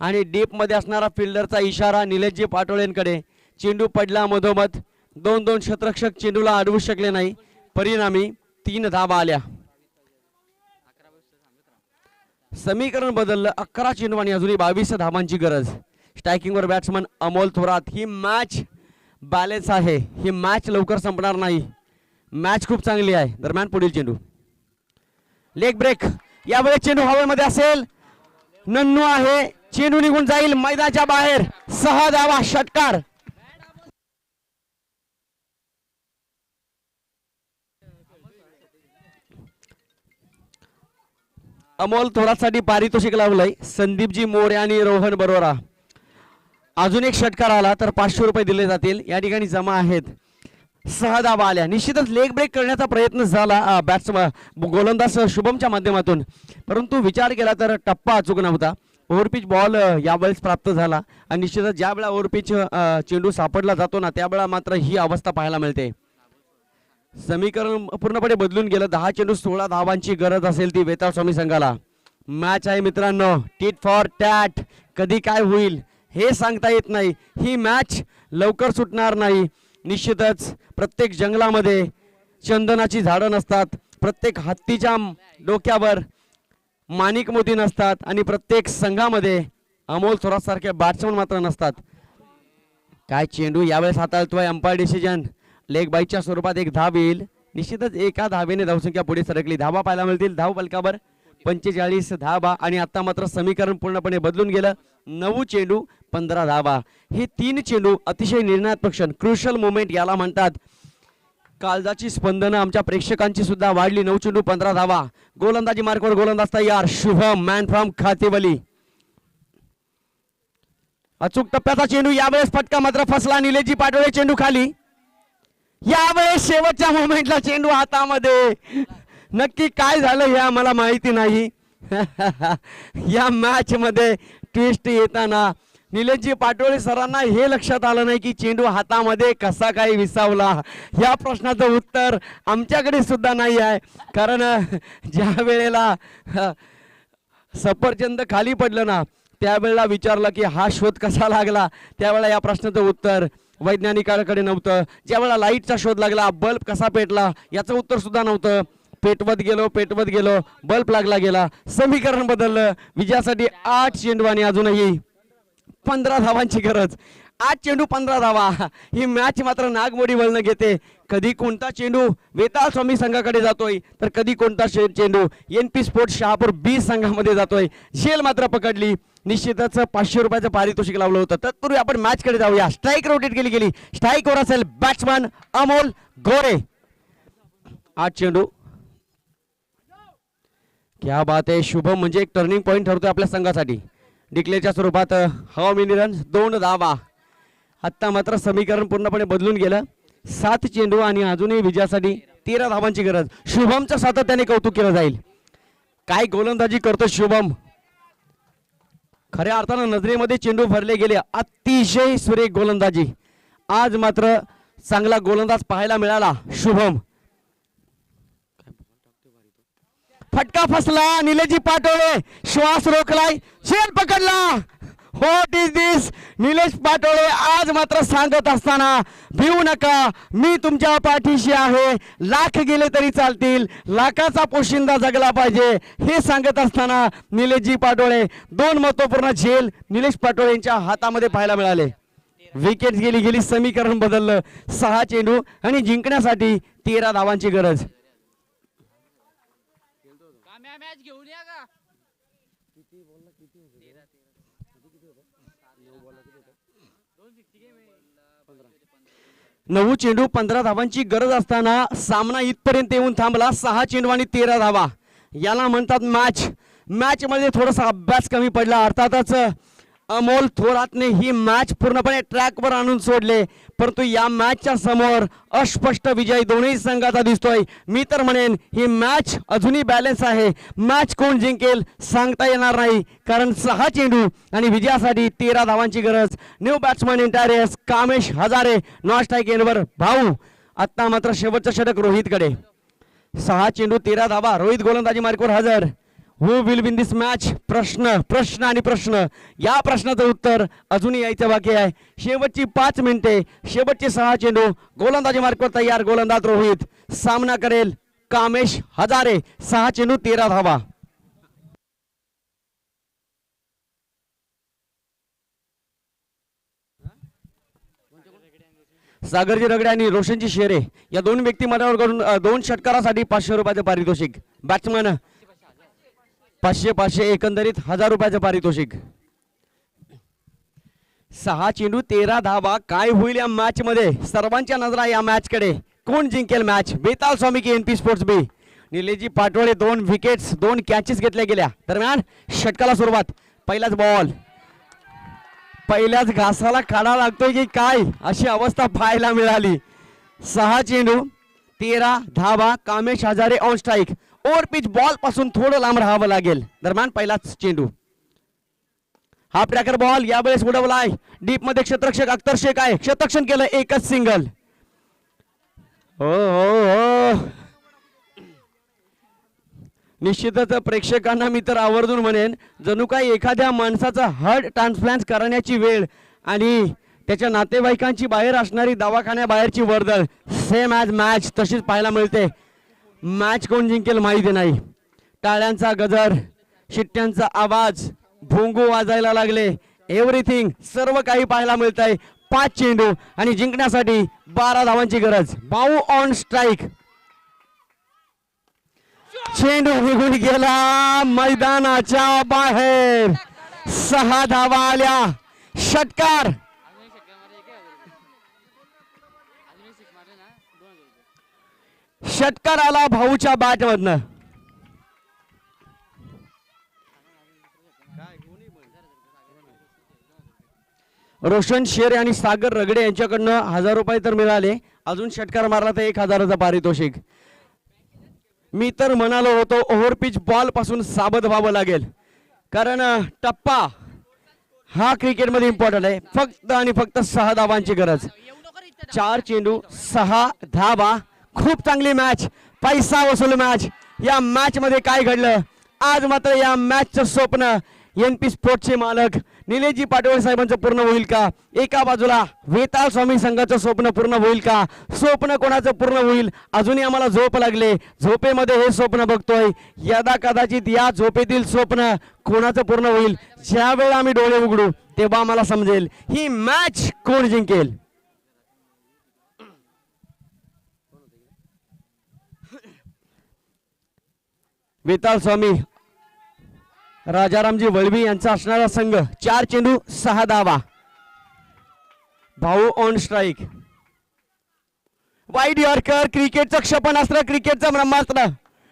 आणि डीप मध्ये असणारा फिल्डरचा इशारा निलेशजी पाटोळेंकडे. चेंडू पडला मधोमध. 2-2 क्षेत्ररक्षक चेंडूला अडवू शकले नाही. परिणामी 3 धावा आल्या. समीकरण बदललं. 11 चेंडू आणि अजूनही 22 धावांची गरज. स्ट्रायकिंगवर बॅट्समन अमोल थोरात. ही मॅच बॅलेन्स आहे, ही मॅच लवकर संपणार नाही. मॅच खूप चांगली आहे. दरम्यान पुढील चेंडू लेग ब्रेक. यावेळेस चेंडू हवेमध्ये असेल, नन्नू आहे, चेंडू निघून जाईल मैदानाच्या बाहेर. 6 धावा, षटकार. अमोल थोरातसाठी पारितोषिक लावलंय संदीपजी मोरे आणि रोहन बरोरा. अजून एक षटकार आला तर 500 रुपये दिले जातील. या ठिकाणी जमा आहेत. 6 धावा आल्या. निश्चितच लेग ब्रेक करण्याचा प्रयत्न झाला बॅट्समन गोलंदाज शुभमच्या माध्यमातून, परंतु विचार केला तर टप्पा अचूक नव्हता. ओव्हरपिच बॉल यावेळेस प्राप्त झाला आणि निश्चितच ज्या वेळा ओव्हरपिच चेंडू सापडला जातो ना, त्यावेळा मात्र ही अवस्था पाहायला मिळते. समीकरण पूर्णपणे बदलून गेलं. 10 चेंडू 16 धावांची गरज असेल ती वेताळ स्वामी संघाला. मॅच आहे मित्रांनो, टीट फॉर टॅट. कधी काय होईल हे सांगता येत नाही. ही मॅच लवकर सुटणार नाही. निश्चितच प्रत्येक जंगलामध्ये चंदनाची झाडं नसतात, प्रत्येक हत्तीच्या डोक्यावर माणिक मोती नसतात आणि प्रत्येक संघामध्ये अमोल थोरात सारखे बॅट्समन मात्र नसतात. काय चेंडू यावेळेस हाताळतोय. Umpire decision. लेग बाईच्या स्वरूपात एक धाव येईल. निश्चितच एका धावेने धावसंख्या पुढे सरकली. धावा पाहायला मिळतील धाव फलकावर 45 धावा. आणि आता मात्र समीकरण पूर्णपणे बदलून गेलं. 9 चेंडू 15 धावा. हे 3 चेंडू अतिशय निर्णायक क्षण, क्रुशल मोमेंट याला म्हणतात. काळजाची स्पंदनं आमच्या प्रेक्षकांची सुद्धा वाढली. 9 चेंडू 15 धावा. गोलंदाजी मार्कवर गोलंदाज तयार शुभम, मॅन फ्रॉम खातेवली. अचूक टप्प्याचा चेंडू. यावेळेस फटका मात्र फसला. निलेशजी पाटोळे चेंडू खाली. यावेळेस शेवटच्या मोमेंटला चेंडू हातामध्ये. नक्की काय झालं हे आम्हाला माहिती नाही. या मॅच मध्ये ट्विस्ट येताना निलेशजी पाटोळे सरांना हे लक्षात आलं नाही की चेंडू हातामध्ये कसा काय विसावला. या प्रश्नाचं उत्तर आमच्याकडे सुद्धा नाही आहे. कारण ज्या वेळेला सफरचंद खाली पडलं ना, त्यावेळेला विचारलं की हा शोध कसा लागला, त्यावेळेला या प्रश्नाचं उत्तर वैज्ञानिकांकडे नव्हतं. ज्यावेळेला लाईटचा शोध लागला, बल्ब कसा पेटला याचं उत्तर सुद्धा नव्हतं. पेटवत गेलो बल्ब लागला गेला. समीकरण बदललं. विजयासाठी 8 चेंडू आणि अजूनही 15 धावांची गरज. 8 चेंडू 15 धावा. ही मॅच मात्र नागमोडी वळण घेते. कधी कोणता चेंडू वेताळ स्वामी संघाकडे जातोय तर कधी कोणता चेंडू NP स्पोर्ट्स शहापूर बी संघामध्ये जातोय. झेल मात्र पकडली. निश्चितच 500 रुपयाचं पारितोषिक लावलं होतं. तत्पूर्वी आपण मॅच कडे जाऊया. स्ट्राईक रोटेट केली. स्ट्राईकवर असेल बॅट्समन अमोल गोरे. 8 चेंडू. क्या बात आहे. शुभम म्हणजे एक टर्निंग पॉईंट ठरतोय आपल्या संघासाठी. डिक्लेअरच्या स्वरूपात हाव मेनी रन्स 2 धावा. आता मात्र समीकरण पूर्णपणे बदलून गेलं. 7 चेंडू आणि अजूनही विजयासाठी 13 धावांची गरज. शुभमचं सातत्याने कौतुक केलं जाईल. काय गोलंदाजी करतो शुभम. खऱ्या अर्थानं नजरेमध्ये चेंडू भरले गेले. अतिशय सुरेख गोलंदाजी. आज मात्र चांगला गोलंदाज पाहायला मिळाला शुभम. फटका फसला. निलेशजी पाटोळे श्वास रोखलाय. झेल पकडला. व्हॉट इज दिस. निलेश पाटोळे आज मात्र सांगत असताना भिवू नका, मी तुमच्या पाठीशी आहे, लाख गेले तरी चालतील, लाखाचा पोशिंदा जगला पाहिजे हे सांगत असताना निलेशजी पाटोळे. 2 महत्वपूर्ण झेल निलेश पाटोळे यांच्या हातामध्ये पाहायला मिळाले. विकेट गेली समीकरण बदललं. 6 चेंडू आणि जिंकण्यासाठी 13 धावांची गरज. नऊ चेंडू 15 धावांची गरज असताना सामना इथपर्यंत येऊन थांबला. 6 चेंडू आणि 13 धावा, याला म्हणतात मॅच. मॅच मध्ये थोडासा अभ्यास कमी पडला. अर्थातच अमोल थोरातने ही मॅच पूर्णपणे ट्रॅकवर आणून सोडले, परंतु या मॅचच्या समोर अस्पष्ट विजय दोन्ही संघाचा दिसतोय. मी तर म्हणेन ही मॅच अजूनही बॅलन्स आहे. मॅच कोण जिंकेल सांगता येणार नाही, कारण 6 चेंडू आणि विजयासाठी 13 धावांची गरज. न्यू बॅट्समन इंटारियस कामेश हजारे नॉन स्ट्राईक एंडवर भाऊ. आता मात्र शेवटचं षटक रोहितकडे. 6 चेंडू 13 धावा, रोहित गोलंदाजी मार्कवर हजर. हु विल विन दिस मॅच. प्रश्न आणि प्रश्न. या प्रश्नाचं उत्तर अजूनही यायचं बाकी आहे. शेवटची 5 मिनिटे, शेवटचे 6 चेंडू, गोलंदाजी मार्कवर तयार. गोलंदाज रोहित, सामना करेल कामेश हजारे. 6 चेंडू 13 धावा. सागरजी रगडे आणि रोशनजी शेरे या 2 व्यक्तिमत्वावर करून 2 षटकारासाठी 500 रुपयाचे पारितोषिक. बॅट्समन 500 एकंदरीत 1000 रुपयाचं पारितोषिक. 6 चेंडू 13 धावा. काय होईल या मॅच मध्ये? सर्वांच्या नजरा या मॅच कडे. कोण जिंकेल मॅच? बेताल स्वामी की एनपी स्पोर्ट्स बी. निलेशजी पाटोळे 2 विकेट्स 2 कॅचेस घेतल्या गेल्या. दरम्यान षटकाला सुरुवात. पहिलाच बॉल, पहिल्याच घासाला काढा लागतोय की काय अशी अवस्था पाहायला मिळाली. 6 चेंडू 13 धावा. Kamesh Hazare on strike. Over pitch ball पासून थोडं लांब राहावं लागेल. दरम्यान पहिलाच चेंडू. हा ट्रॅकर बॉल यावेळेस उडवलाय डीप मध्ये. क्षेत्ररक्षक अख्तर शेख आहे, क्षेत्ररक्षण केलं, एकच सिंगल. हो निश्चितच प्रेक्षकांना मी तर आवर्जून म्हणेन, जणू काही एखाद्या माणसाचा हार्ट ट्रान्सप्लांट करण्याची वेळ आणि त्याच्या नातेवाईकांची बाहेर असणारी दवाखान्याबाहेरची वर्दळ सेम ॲज मॅच तशीच पाहायला मिळते. मॅच कोण जिंकेल माहिती नाही. टाळ्यांचा गजर, शिट्ट्यांचा आवाज, भोंगू वाजायला लागले. एव्हरीथिंग सर्व काही पाहायला मिळत आहे. 5 चेंडू आणि जिंकण्यासाठी 12 धावांची गरज. भाऊ ऑन स्ट्राईक. चेंडू निघून गेला मैदानाच्या बाहेर. 6 धावा आल्या. षटकार. षटकार आला भाऊच्या बॅट मधनं. रोशन शेर आणि सागर रगडे यांच्याकडनं 1000 रुपये तर मिळाले. अजून षटकार मारला तर 1000चं पारितोषिक. मी तर म्हणालो होतो ओव्हर पिच बॉल पासून सावध व्हावं लागेल, कारण टप्पा हा क्रिकेटमध्ये इम्पॉर्टंट आहे. फक्त आणि फक्त 6 धावांची गरज. 4 चेंडू 6 धावा. खूप चांगली मॅच, पैसा वसूल मॅच. या मॅच मध्ये काय घडलं? आज मात्र या मॅचचं स्वप्न एनपी स्पोर्ट्सचे मालक निलेशजी पाटोळे साहेबांचं पूर्ण होईल का? एका बाजूला वेताळ स्वामी संघाचं स्वप्न पूर्ण होईल का? स्वप्न कोणाचं पूर्ण होईल? अजूनही आम्हाला झोप लागले. झोपेमध्ये हे स्वप्न बघतोय. यदा कदाचित या झोपेतील स्वप्न कोणाचं पूर्ण होईल? ज्या वेळा आम्ही डोळे उघडू तेव्हा आम्हाला समजेल ही मॅच कोण जिंकेल. वेताळ स्वामी राजारामजी वळवी यांचा असणारा संघ. 4 चेंडू 6 धावा. भाऊ ऑन स्ट्राईक. Wide yorker. क्रिकेटचं क्षेपणास्त्र, क्रिकेटचं ब्रह्मास्त्र.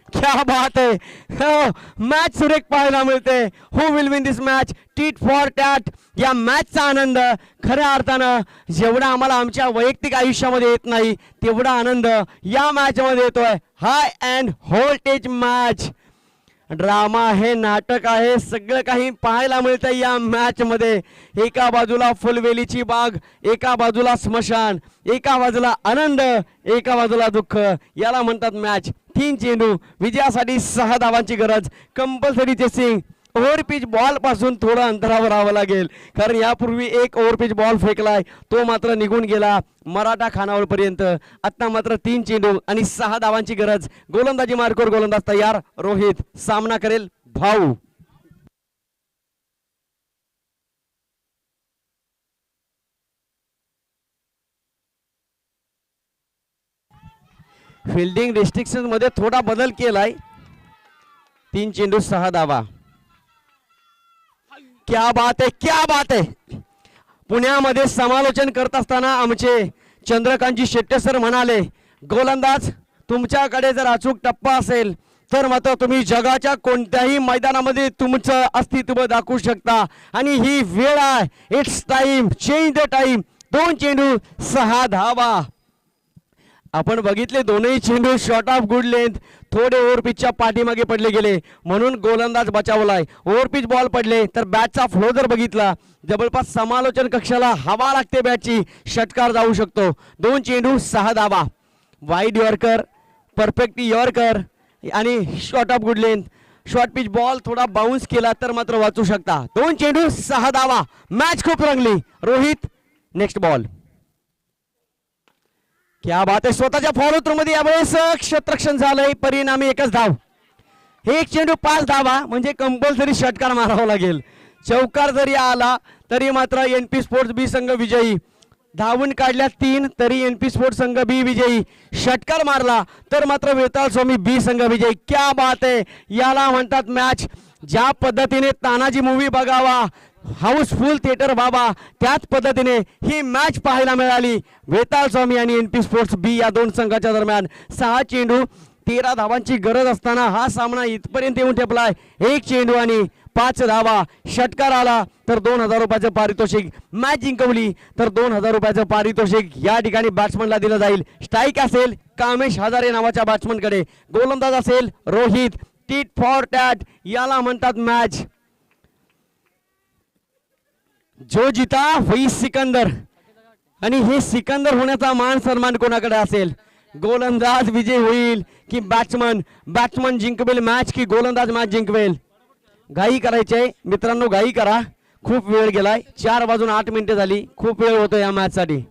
क्या बात है. मॅच सुरेख पाहायला मिळते. Who will win this match. Tit for tat. या मॅचचा आनंद खऱ्या अर्थानं जेवढा आम्हाला आमच्या वैयक्तिक आयुष्यामध्ये येत नाही तेवढा आनंद या मॅच मध्ये येतोय. हाय अँड व्होल्टेज मॅच. ड्रामा आहे, नाटक आहे, सगळं काही पाहायला मिळतं या मॅच मध्ये. एका बाजूला फुलवेलीची बाग, एका बाजूला स्मशान, एका बाजूला आनंद, एका बाजूला दुःख. याला म्हणतात मॅच. 3 चेंडू विजयासाठी 6 धावांची गरज. Compulsory chasing. Over pitch ball पासून थोडं अंतरावर राहावं लागेल, कारण यापूर्वी एक ओव्हर पिच बॉल फेकलाय, तो मात्र निघून गेला मराठा खानावळ पर्यंत. आता मात्र 3 चेंडू आणि 6 धावांची गरज. गोलंदाजी मार्कवर गोलंदाज तयार. रोहित सामना करेल भाऊ. फिल्डिंग रिस्ट्रिक्शन मध्ये थोडा बदल केलाय. 3 चेंडू 6 धावा. क्या बात है, क्या बात है. पुण्यामध्ये समालोचन करत असताना आमचे चंद्रकांतजी शेट्टे सर म्हणाले, गोलंदाज तुमच्याकडे जर अचूक टप्पा असेल तर मात्र तुम्ही जगाच्या कोणत्याही मैदानामध्ये तुमचं अस्तित्व दाखवू शकता. आणि ही वेळ आहे. It's time, change the time. 2 चेंडू 6 धावा. आपण बघितले दोनही चेंडू शॉर्ट ऑफ गुड लेंथ, थोडे ओव्हर पिचच्या पाठीमागे पडले गेले, म्हणून गोलंदाज बचावलाय. ओव्हर पिच बॉल पडले तर बॅटचा फ्लो जर बघितला, जवळपास समालोचन कक्षाला हवा लागते बॅटची, षटकार जाऊ शकतो. 2 चेंडू 6 धावा. वाईड यॉर्कर, परफेक्ट यॉर्कर आणि short of good length. Short pitch ball थोडा बाउन्स केला तर मात्र वाचू शकता. 2 चेंडू 6 धावा. मॅच खूप रंगली. Rohit next ball. क्या बात आहे. स्वतःच्या फॉलो थ्रू मध्ये यावेळेस क्षेत्ररक्षण झालंय, परिणामी एकच धाव. 1 चेंडू 5 धावा म्हणजे कंपल्सरी षटकार मारावा लागेल. चौकार जरी आला तरी मात्र एनपी स्पोर्ट्स बी संघ विजयी. धावून काढल्या 3 तरी एनपी स्पोर्ट्स संघ बी विजयी. षटकार मारला तर मात्र वेताळ स्वामी बी संघ विजयी. क्या बात आहे. याला म्हणतात मॅच. ज्या पद्धतीने तानाजी मूवी बघावा, हाऊसफुल थिएटर बाबा, त्याच पद्धतीने ही मॅच पाहायला मिळाली. वेताळ स्वामी आणि एनपी स्पोर्ट्स बी या 2 संघाच्या दरम्यान. 6 चेंडू 13 धावांची गरज असताना हा सामना इथपर्यंत येऊन ठेपलाय. 1 चेंडू आणि 5 धावा. षटकार आला तर 2000 रुपयाचं पारितोषिक. मॅच जिंकवली तर 2000 रुपयाचं पारितोषिक या ठिकाणी बॅट्समनला दिलं जाईल. स्ट्राईक असेल कामेश हजारे नावाच्या बॅट्समनकडे, गोलंदाज असेल रोहित. टीट फॉर टॅट याला म्हणतात मॅच. जो जिता वही सिकंदर. आणि हे सिकंदर होण्याचा मान सन्मान कोणाकडे असेल? गोलंदाज विजय होईल की बॅट्समन जिंकवेल मॅच की गोलंदाज मॅच जिंकवेल? घाई करायची आहे मित्रांनो, घाई करा. खूप वेळ गेलाय. 4 वाजून 8 मिनिटे झाली. खूप वेळ होतो या मॅच साठी.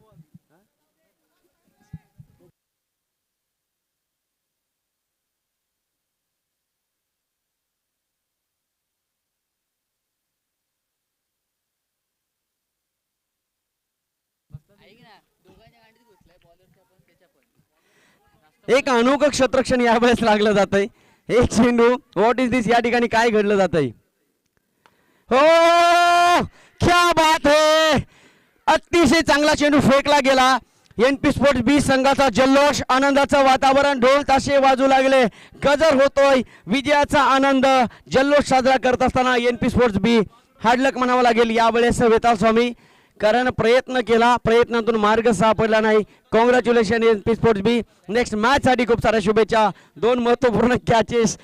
एक अनोखं क्षेत्ररक्षण यावेळेस लागलं जात आहे. 1 चेंडू. व्हॉट इज दिस? या ठिकाणी काय घडलं जात आहे? हो, क्या बात है. अतिशय चांगला चेंडू फेकला गेला. एनपी स्पोर्ट्स बी संघाचा जल्लोष, आनंदाचं वातावरण, ढोल ताशे वाजू लागले, गजर होतोय, विजयाचा आनंद, जल्लोष साजरा करत असताना एनपी स्पोर्ट्स बी हार्डलक म्हणावं लागेल यावेळेस वेताळ स्वामी, कारण प्रयत्न केला, प्रयत्नातून मार्ग सापडला नाही. कॉंग्रॅच्युलेशन एनपी स्पोर्ट्स बी. नेक्स्ट मॅच साठी खूप साऱ्या शुभेच्छा. 2 महत्त्वपूर्ण कॅचेस